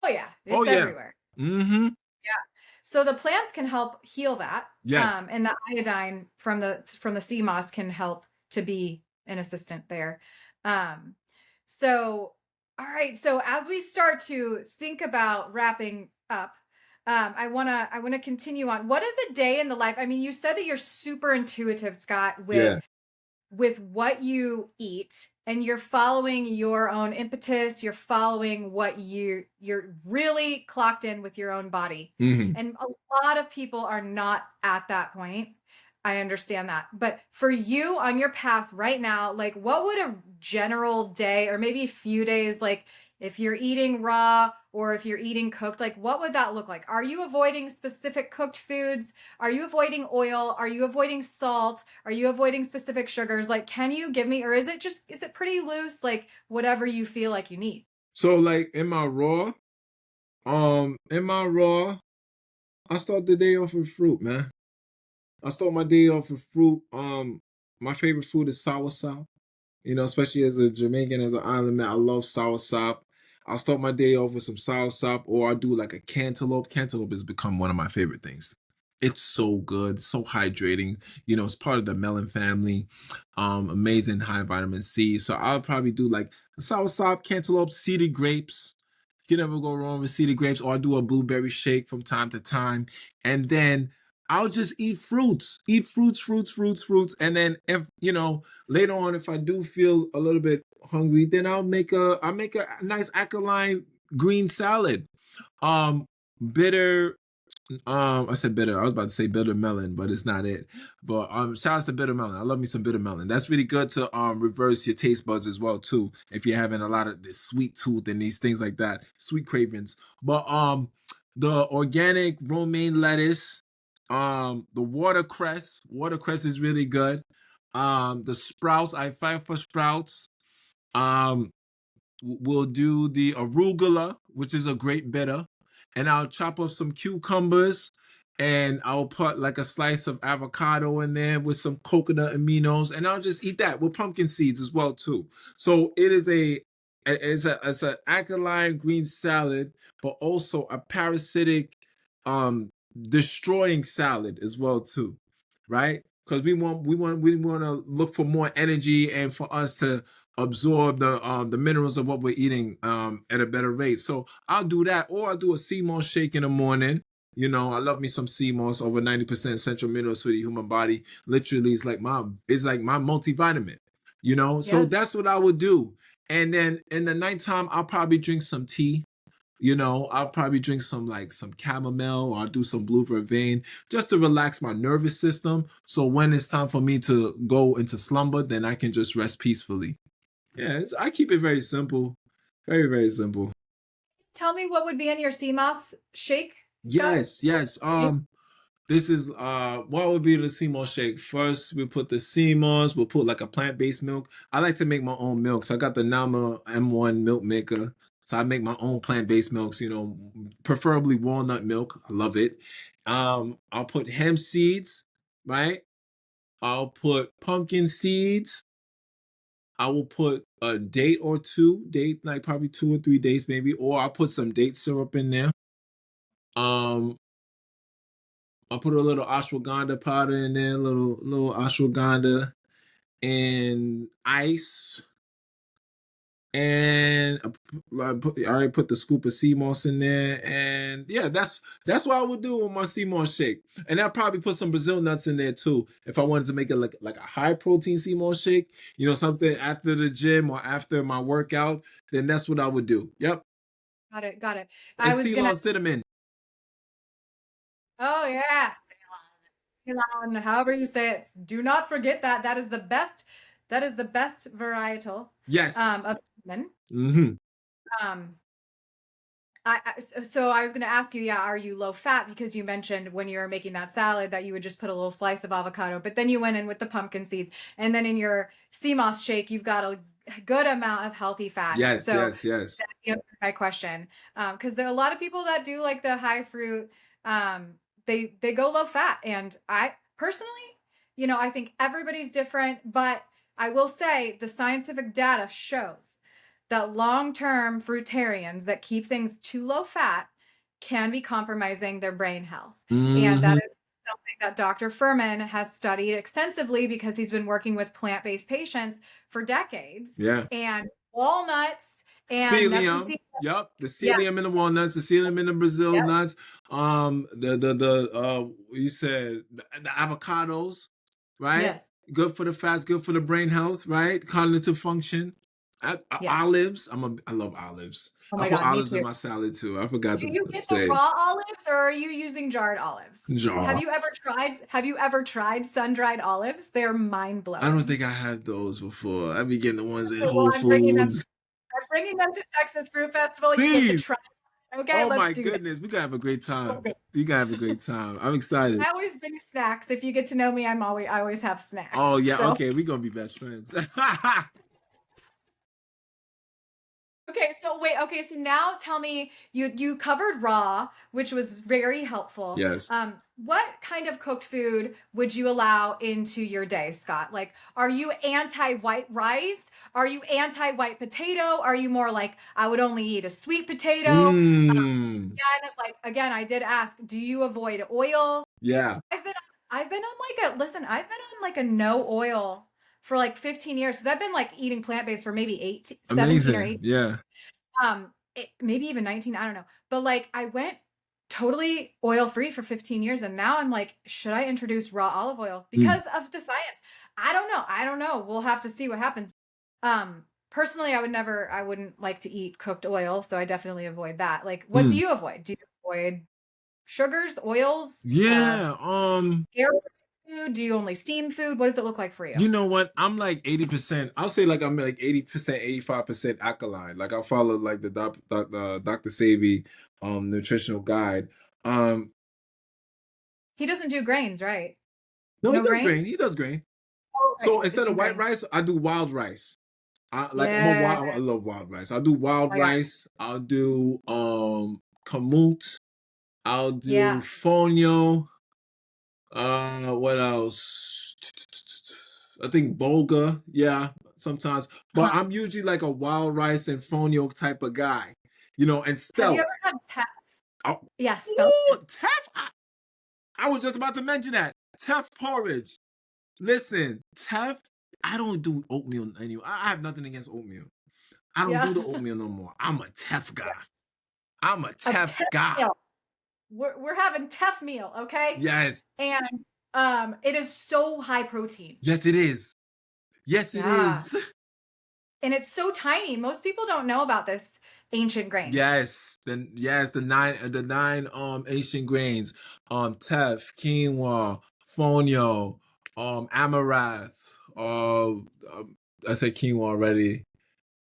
[SPEAKER 1] Oh yeah,
[SPEAKER 2] Oh
[SPEAKER 1] it's
[SPEAKER 2] yeah.
[SPEAKER 1] everywhere.
[SPEAKER 2] Mm-hmm.
[SPEAKER 1] Yeah. So the plants can help heal that.
[SPEAKER 2] Yes.
[SPEAKER 1] And the iodine from the sea moss can help to be an assistant there. So all right. So as we start to think about wrapping up, I wanna continue on. What is a day in the life? I mean, you said that you're super intuitive, Scott,
[SPEAKER 2] Yeah.
[SPEAKER 1] with what you eat, and you're following your own impetus, you're following what you're really clocked in with your own body.
[SPEAKER 2] Mm-hmm.
[SPEAKER 1] And a lot of people are not at that point. I understand that. But for you on your path right now, like what would a general day or maybe a few days, like if you're eating raw or if you're eating cooked, like what would that look like? Are you avoiding specific cooked foods? Are you avoiding oil? Are you avoiding salt? Are you avoiding specific sugars? Like, can you give me, or is it pretty loose? Like whatever you feel like you need.
[SPEAKER 2] So like in my raw, I start the day off with fruit, man. I start my day off with fruit. My favorite food is soursop. You know, especially as a Jamaican, as an island man, I love soursop. I'll start my day off with some soursop, or I do like a cantaloupe. Cantaloupe has become one of my favorite things. It's so good, so hydrating. You know, it's part of the melon family. Amazing high vitamin C. So I'll probably do like a soursop, cantaloupe, seeded grapes. You can never go wrong with seeded grapes, or I do a blueberry shake from time to time. And then I'll just eat fruits, fruits. And then if later on, if I do feel a little bit hungry, then I'll make a nice alkaline green salad. Um, bitter I said bitter. I was about to say bitter melon, but it's not it. But shout out to bitter melon. I love me some bitter melon. That's really good to reverse your taste buds as well too. If you're having a lot of this sweet tooth and these things like that, sweet cravings. But the organic romaine lettuce, the watercress is really good. The sprouts, I fight for sprouts. Um, we'll do the arugula, which is a great bitter, and I'll chop up some cucumbers, and I'll put like a slice of avocado in there with some coconut aminos, and I'll just eat that with pumpkin seeds as well too. So it's an alkaline green salad, but also a parasitic, um, destroying salad as well too, right? Because we want to look for more energy and for us to absorb the minerals of what we're eating at a better rate. So I'll do that, or I'll do a sea moss shake in the morning. You know, I love me some sea moss, over 90% essential minerals for the human body. Literally, it's like my multivitamin. You know, so
[SPEAKER 1] Yeah.
[SPEAKER 2] that's what I would do. And then in the nighttime, I'll probably drink some tea. You know, I'll probably drink some chamomile, or I'll do some blue vervain just to relax my nervous system. So when it's time for me to go into slumber, then I can just rest peacefully. Yeah, I keep it very simple. Very, very simple.
[SPEAKER 1] Tell me what would be in your sea moss shake, Scott?
[SPEAKER 2] Yes, yes. This is what would be the sea moss shake? First, we put the sea moss, we'll put like a plant-based milk. I like to make my own milk. So I got the Nama M1 milk maker. So I make my own plant-based milks, preferably walnut milk. I love it. I'll put hemp seeds, right? I'll put pumpkin seeds. I will put a date or two, like probably 2 or 3 days maybe, or I'll put some date syrup in there. Um, I'll put a little ashwagandha powder in there, little ashwagandha and ice. And I put the scoop of sea moss in there, and yeah, that's what I would do with my sea moss shake. And I'll probably put some Brazil nuts in there too, if I wanted to make it like a high protein sea moss shake. Something after the gym or after my workout. Then that's what I would do. Yep,
[SPEAKER 1] Got it. Got it. I
[SPEAKER 2] and
[SPEAKER 1] was gonna.
[SPEAKER 2] Ceylon cinnamon.
[SPEAKER 1] Oh yeah, Ceylon, however you say it. Do not forget that. That is the best. That is the best varietal
[SPEAKER 2] Yes.
[SPEAKER 1] of cinnamon.
[SPEAKER 2] Mm-hmm.
[SPEAKER 1] Um, so I was going to ask you, yeah, are you low fat? Because you mentioned when you were making that salad that you would just put a little slice of avocado, but then you went in with the pumpkin seeds, and then in your sea moss shake, you've got a good amount of healthy fats.
[SPEAKER 2] Yes,
[SPEAKER 1] So
[SPEAKER 2] yes, yes.
[SPEAKER 1] that answered my question. Because there are a lot of people that do like the high fruit. They go low fat, and I personally, I think everybody's different, but I will say the scientific data shows that long-term fruitarians that keep things too low fat can be compromising their brain health. And that
[SPEAKER 2] Mm-hmm.
[SPEAKER 1] is something that Dr. Furman has studied extensively because he's been working with plant-based patients for decades.
[SPEAKER 2] Yeah.
[SPEAKER 1] And walnuts and nuts and
[SPEAKER 2] Psyllium.
[SPEAKER 1] seeds.
[SPEAKER 2] Yep, the
[SPEAKER 1] Yeah.
[SPEAKER 2] psyllium in the walnuts, the psyllium in the Brazil
[SPEAKER 1] Yep.
[SPEAKER 2] nuts. The you said the avocados, right?
[SPEAKER 1] Yes.
[SPEAKER 2] Good for the fats, good for the brain health, right? Cognitive function.
[SPEAKER 1] Yes.
[SPEAKER 2] Olives. I love olives.
[SPEAKER 1] Oh
[SPEAKER 2] I
[SPEAKER 1] my
[SPEAKER 2] put
[SPEAKER 1] God, me
[SPEAKER 2] olives in
[SPEAKER 1] too.
[SPEAKER 2] my salad too. I forgot
[SPEAKER 1] Do
[SPEAKER 2] to
[SPEAKER 1] you get the
[SPEAKER 2] say
[SPEAKER 1] raw olives or are you using jarred olives?
[SPEAKER 2] jar.
[SPEAKER 1] Have you ever tried sun-dried olives? They're
[SPEAKER 2] I don't
[SPEAKER 1] mind-blowing.
[SPEAKER 2] think I had those before. I be getting the ones in
[SPEAKER 1] Okay, well,
[SPEAKER 2] Whole Foods.
[SPEAKER 1] I'm bringing them to Texas Fruit Festival. You get to
[SPEAKER 2] Please.
[SPEAKER 1] try it. Okay,
[SPEAKER 2] Oh
[SPEAKER 1] let's
[SPEAKER 2] my
[SPEAKER 1] do that.
[SPEAKER 2] goodness. We gotta have a great
[SPEAKER 1] So
[SPEAKER 2] time.
[SPEAKER 1] good.
[SPEAKER 2] You gotta have a great time. I'm excited.
[SPEAKER 1] I always bring snacks. If you get to know me, I always have
[SPEAKER 2] Oh
[SPEAKER 1] snacks.
[SPEAKER 2] yeah,
[SPEAKER 1] So
[SPEAKER 2] okay, we're gonna be best friends.
[SPEAKER 1] okay, so wait, okay, so now tell me you covered raw, which was very helpful.
[SPEAKER 2] Yes.
[SPEAKER 1] What kind of cooked food would you allow into your day, Scott? Like, are you anti-white rice? Are you anti-white potato? Are you more like I would only eat a sweet potato?
[SPEAKER 2] Mmm.
[SPEAKER 1] Again, I did ask, do you avoid oil?
[SPEAKER 2] Yeah.
[SPEAKER 1] I've been I've been on I've been on like a no oil for like 15 years because I've been like eating plant-based for maybe 18, 17 or
[SPEAKER 2] Amazing.
[SPEAKER 1] 18.
[SPEAKER 2] Yeah.
[SPEAKER 1] Maybe even 19, I don't know. But like I went totally oil free for 15 years and now I'm like, should I introduce raw olive oil
[SPEAKER 2] Mm.
[SPEAKER 1] because of the science? I don't know. I don't know. We'll have to see what happens. Personally, I wouldn't like to eat cooked oil, so I definitely avoid that. Like, what do
[SPEAKER 2] Mm.
[SPEAKER 1] you avoid? Do you avoid sugars, oils,
[SPEAKER 2] Yeah.
[SPEAKER 1] air food? Do you only steam food? What does it look like for you?
[SPEAKER 2] You know what? I'm like 80%. I'll say like I'm like 80%, 85% alkaline. Like I follow like the Dr. Savy nutritional guide. Um
[SPEAKER 1] He doesn't do grains, right?
[SPEAKER 2] no, he
[SPEAKER 1] No
[SPEAKER 2] does grain.
[SPEAKER 1] grains?
[SPEAKER 2] He does grain.
[SPEAKER 1] Oh,
[SPEAKER 2] So
[SPEAKER 1] right. Just
[SPEAKER 2] instead of
[SPEAKER 1] some
[SPEAKER 2] white
[SPEAKER 1] grains.
[SPEAKER 2] rice, I do wild rice.
[SPEAKER 1] Yeah.
[SPEAKER 2] I love wild rice. I'll do wild
[SPEAKER 1] Oh, yeah.
[SPEAKER 2] rice. I'll do kamut. I'll do
[SPEAKER 1] Yeah.
[SPEAKER 2] fonio. What else? I think bulgur. Yeah, sometimes. But
[SPEAKER 1] Huh.
[SPEAKER 2] I'm usually like a wild rice and fonio type of guy. You know, and
[SPEAKER 1] Have you
[SPEAKER 2] spelt.
[SPEAKER 1] ever had teff?
[SPEAKER 2] Oh,
[SPEAKER 1] Yes, spelt.
[SPEAKER 2] ooh, teff. I was just about to mention that. Teff porridge. Listen, teff. I don't do oatmeal anymore. I have nothing against oatmeal. I don't
[SPEAKER 1] Yeah.
[SPEAKER 2] do the oatmeal no more. I'm a teff guy. I'm a
[SPEAKER 1] A
[SPEAKER 2] teff
[SPEAKER 1] teff
[SPEAKER 2] guy.
[SPEAKER 1] meal. We're having teff meal, okay?
[SPEAKER 2] Yes.
[SPEAKER 1] And it is so high protein.
[SPEAKER 2] Yes, it is. Yes, it
[SPEAKER 1] Yeah.
[SPEAKER 2] is.
[SPEAKER 1] And it's so tiny. Most people don't know about this ancient grain.
[SPEAKER 2] Yes, the nine Asian grains, teff, quinoa, fonio, amaranth, I said quinoa already.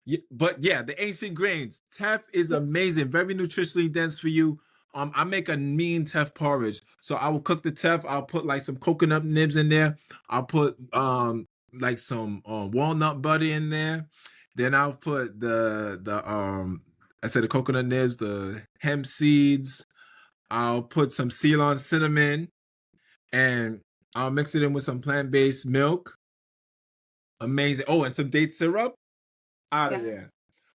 [SPEAKER 2] Yeah, but yeah, the ancient grains. Teff is
[SPEAKER 1] Yeah.
[SPEAKER 2] amazing, very nutritionally dense for you. I make a mean teff porridge. So I will cook the teff. I'll put like some coconut nibs in there. I'll put like some walnut butter in there. Then I'll put the I said the coconut nibs, the hemp seeds. I'll put some Ceylon cinnamon and I'll mix it in with some plant-based milk. Amazing. Oh, and some date syrup. Out of
[SPEAKER 1] Yeah.
[SPEAKER 2] there.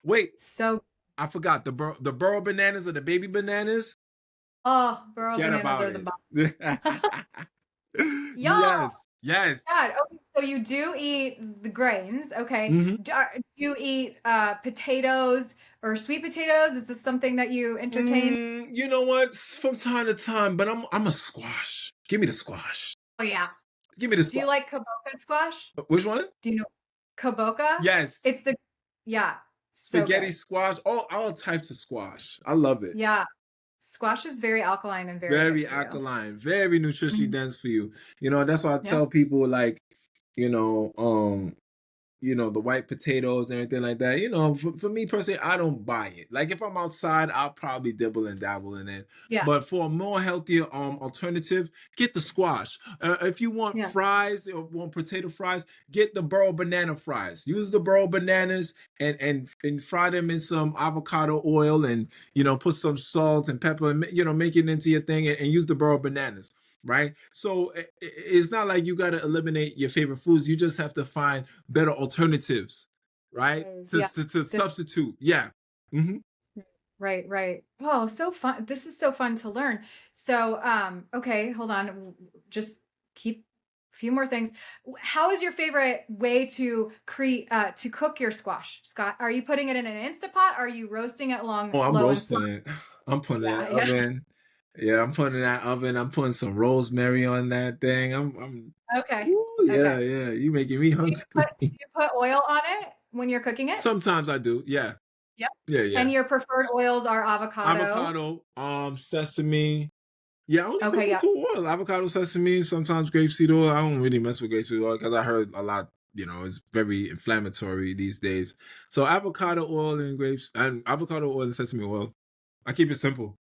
[SPEAKER 2] Wait,
[SPEAKER 1] So,
[SPEAKER 2] I forgot the burro bananas or the baby bananas.
[SPEAKER 1] oh, burro
[SPEAKER 2] Forget
[SPEAKER 1] bananas
[SPEAKER 2] about
[SPEAKER 1] are the
[SPEAKER 2] it.
[SPEAKER 1] bomb. Y'all,
[SPEAKER 2] Yes, yes.
[SPEAKER 1] God. Okay, so you do eat the grains, okay?
[SPEAKER 2] Hmm.
[SPEAKER 1] Do you eat potatoes or sweet potatoes? Is this something that you entertain?
[SPEAKER 2] You know what? From time to time, but I'm a squash. Give me the squash.
[SPEAKER 1] Oh yeah.
[SPEAKER 2] Give me the
[SPEAKER 1] Do you
[SPEAKER 2] squash.
[SPEAKER 1] like kaboka squash?
[SPEAKER 2] Which one?
[SPEAKER 1] Do you know kaboka?
[SPEAKER 2] Yes.
[SPEAKER 1] It's the yeah, so
[SPEAKER 2] Spaghetti
[SPEAKER 1] good.
[SPEAKER 2] squash. All types of squash. I love it.
[SPEAKER 1] Yeah. Squash is very alkaline and very good
[SPEAKER 2] Very
[SPEAKER 1] for you.
[SPEAKER 2] alkaline, very nutritionally
[SPEAKER 1] Mhm.
[SPEAKER 2] dense for you. You know, that's why I
[SPEAKER 1] Yeah.
[SPEAKER 2] tell people like, you know, the white potatoes and everything like that. For me personally, I don't buy it. Like if I'm outside, I'll probably dibble and dabble in it.
[SPEAKER 1] Yeah.
[SPEAKER 2] But for a more healthier alternative, get the squash. If you want
[SPEAKER 1] Yeah.
[SPEAKER 2] fries or want potato fries, get the burro banana fries. Use the burro bananas and fry them in some avocado oil and put some salt and pepper and make it into your thing and use the burro bananas. Right. So it's not like you got to eliminate your favorite foods. You just have to find better alternatives, right? To
[SPEAKER 1] Yeah.
[SPEAKER 2] to substitute. Yeah. Hmm.
[SPEAKER 1] Right, right. Oh, so fun. This is so fun to learn. So, okay, hold on. Just keep a few more things. How is your favorite way to cook your squash, Scott? Are you putting it in an Instapot? Are you roasting it long,
[SPEAKER 2] Oh, I'm
[SPEAKER 1] low and slow?
[SPEAKER 2] roasting it. I'm putting it in
[SPEAKER 1] Yeah,
[SPEAKER 2] that
[SPEAKER 1] yeah.
[SPEAKER 2] oven. Yeah, I'm putting it in that oven. I'm putting some rosemary on that thing. I'm
[SPEAKER 1] Okay.
[SPEAKER 2] Ooh, yeah,
[SPEAKER 1] Okay.
[SPEAKER 2] yeah. You making me hungry.
[SPEAKER 1] Do you put oil on it? when you're cooking it?
[SPEAKER 2] Sometimes I do. Yeah.
[SPEAKER 1] Yep.
[SPEAKER 2] Yeah, yeah.
[SPEAKER 1] And your preferred oils are avocado?
[SPEAKER 2] Avocado, sesame. Yeah, I only cook
[SPEAKER 1] Okay,
[SPEAKER 2] with
[SPEAKER 1] yeah.
[SPEAKER 2] two oils. Avocado, sesame, sometimes grapeseed oil. I don't really mess with grapeseed oil because I heard a lot, it's very inflammatory these days. So avocado oil and grapes and avocado oil and sesame oil. I keep it simple.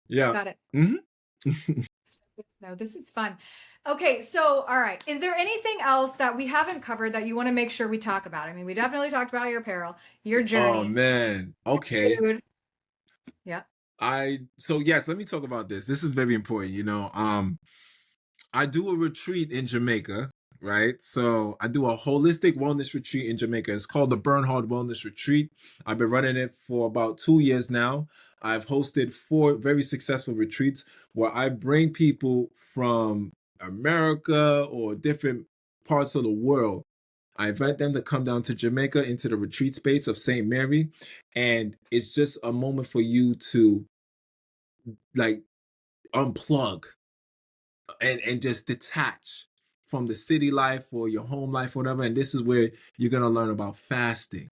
[SPEAKER 2] Yeah.
[SPEAKER 1] Got it.
[SPEAKER 2] Hmm.
[SPEAKER 1] So good to know. This is fun. Okay, so all right. Is there anything else that we haven't covered that you want to make sure we talk about? I mean, we definitely talked about your apparel, your
[SPEAKER 2] Oh
[SPEAKER 1] journey,
[SPEAKER 2] man. Okay.
[SPEAKER 1] food. Yeah.
[SPEAKER 2] So yes, let me talk about this. This is very important. I do a retreat in Jamaica, right? So I do a holistic wellness retreat in Jamaica. It's called the Bernhardt Wellness Retreat. I've been running it for about 2 years now. I've hosted 4 very successful retreats where I bring people from America or different parts of the world. I invite them to come down to Jamaica into the retreat space of St. Mary. And it's just a moment for you to like unplug and just detach from the city life or your home life, whatever. And this is where you're gonna learn about fasting.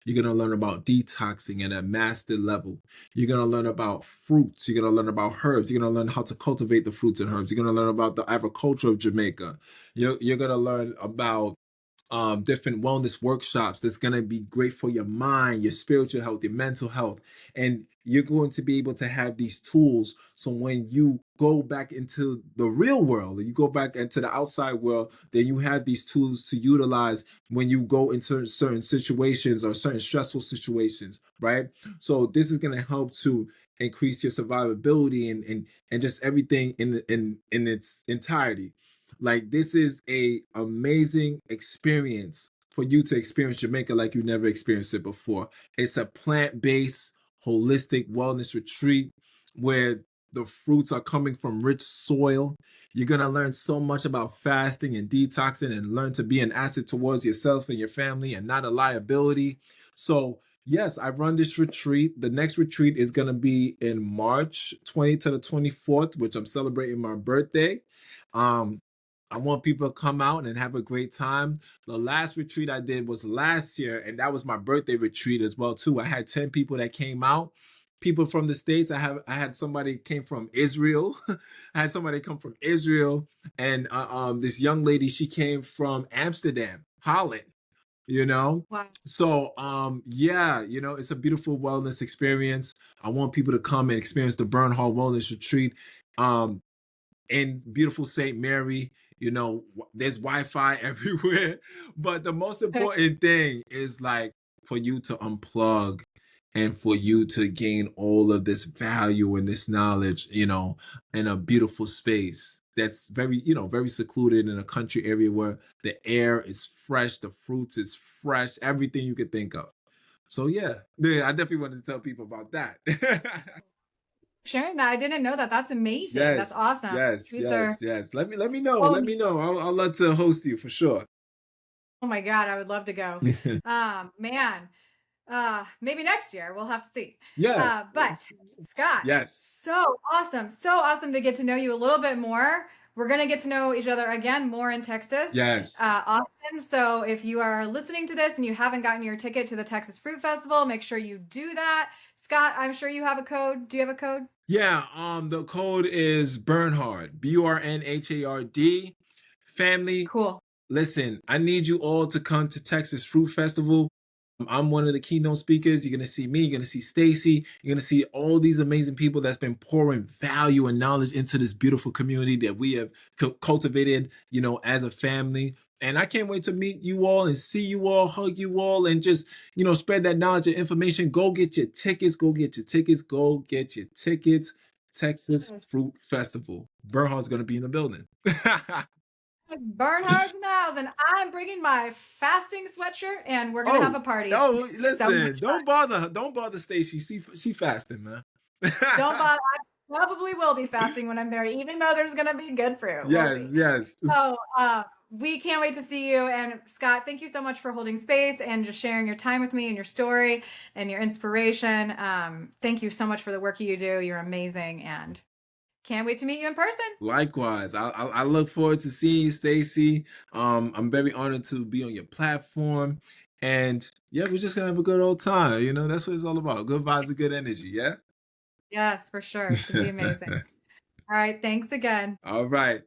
[SPEAKER 2] You're gonna learn about detoxing at a master level. You're gonna learn about fruits. You're gonna learn about herbs. You're gonna learn how to cultivate the fruits and herbs. You're gonna learn about the agriculture of Jamaica. You're gonna learn about different wellness workshops that's going to be great for your mind, your spiritual health, your mental health. And you're going to be able to have these tools. So when you go back into the real world and you go back into the outside world, then you have these tools to utilize when you go into certain situations or certain stressful situations, right? So this is going to help to increase your survivability and just everything in its entirety. Like this is a amazing experience for you to experience Jamaica like you never experienced it before. It's a plant-based, holistic wellness retreat where the fruits are coming from rich soil. You're gonna learn so much about fasting and detoxing and learn to be an asset towards yourself and your family and not a liability. So yes, I run this retreat. The next retreat is gonna be in March 20 to the 24th, which I'm celebrating my birthday. Um, I want people to come out and have a great time. The last retreat I did was last year, and that was my birthday retreat as well too. I had 10 people that came out. People from the States. I had somebody came from Israel. I had somebody come from Israel, and this young lady, she came from Amsterdam, Holland. You know,
[SPEAKER 1] Wow.
[SPEAKER 2] so yeah, it's a beautiful wellness experience. I want people to come and experience the Bernhardt Wellness Retreat. Um, in beautiful St. Mary. There's Wi-Fi everywhere. But the most important thing is like for you to unplug and for you to gain all of this value and this knowledge, in a beautiful space that's very, very secluded in a country area where the air is fresh, the fruits is fresh, everything you could think of. So yeah, I definitely wanted to tell people about that.
[SPEAKER 1] Sharing that. I didn't know that. That's amazing. That's
[SPEAKER 2] Yes,
[SPEAKER 1] awesome.
[SPEAKER 2] yes,
[SPEAKER 1] Treats are
[SPEAKER 2] yes, yes. Let me know.
[SPEAKER 1] so
[SPEAKER 2] Let
[SPEAKER 1] neat.
[SPEAKER 2] me know. I'll love to host you for sure.
[SPEAKER 1] Oh my God, I would love to go. Man, maybe next year. We'll have to see.
[SPEAKER 2] Yeah.
[SPEAKER 1] But Scott,
[SPEAKER 2] Yes.
[SPEAKER 1] so awesome to get to know you a little bit more. We're gonna get to know each other again more in Texas,
[SPEAKER 2] Yes.
[SPEAKER 1] Austin. So if you are listening to this and you haven't gotten your ticket to the Texas Fruit Festival, make sure you do that. Scott, I'm sure you have a code. Do you have a code?
[SPEAKER 2] Yeah, the code is Bernhard, Burnhard. Family,
[SPEAKER 1] Cool.
[SPEAKER 2] listen, I need you all to come to Texas Fruit Festival. I'm one of the keynote speakers. You're gonna see me. You're gonna see Stacey. You're gonna see all these amazing people that's been pouring value and knowledge into this beautiful community that we have cultivated, as a family. And I can't wait to meet you all and see you all, hug you all, and just, spread that knowledge and information. Go get your tickets. Go get your tickets. Go get your tickets. Texas
[SPEAKER 1] Yes.
[SPEAKER 2] Fruit Festival. Bernhard's gonna be in the building.
[SPEAKER 1] Bernhard's in the house, and I'm bringing my fasting sweatshirt, and we're gonna have
[SPEAKER 2] Oh,
[SPEAKER 1] a party. It's
[SPEAKER 2] oh,
[SPEAKER 1] gonna be so
[SPEAKER 2] listen,
[SPEAKER 1] much fun.
[SPEAKER 2] don't bother Stacey. She fasting, man.
[SPEAKER 1] Don't bother. I probably will be fasting when I'm there, even though there's gonna be good fruit. We'll
[SPEAKER 2] Yes,
[SPEAKER 1] see.
[SPEAKER 2] yes.
[SPEAKER 1] So we can't wait to see you. And Scott, thank you so much for holding space and just sharing your time with me and your story and your inspiration. Thank you so much for the work you do. You're amazing, and Can't wait to meet you in person.
[SPEAKER 2] Likewise, I look forward to seeing you, Stacey. I'm very honored to be on your platform, and yeah, we're just gonna have a good old time. You know, that's what it's all about. Good vibes and good energy. Yeah.
[SPEAKER 1] Yes, for sure. It's gonna be amazing. All right, thanks again.
[SPEAKER 2] All right.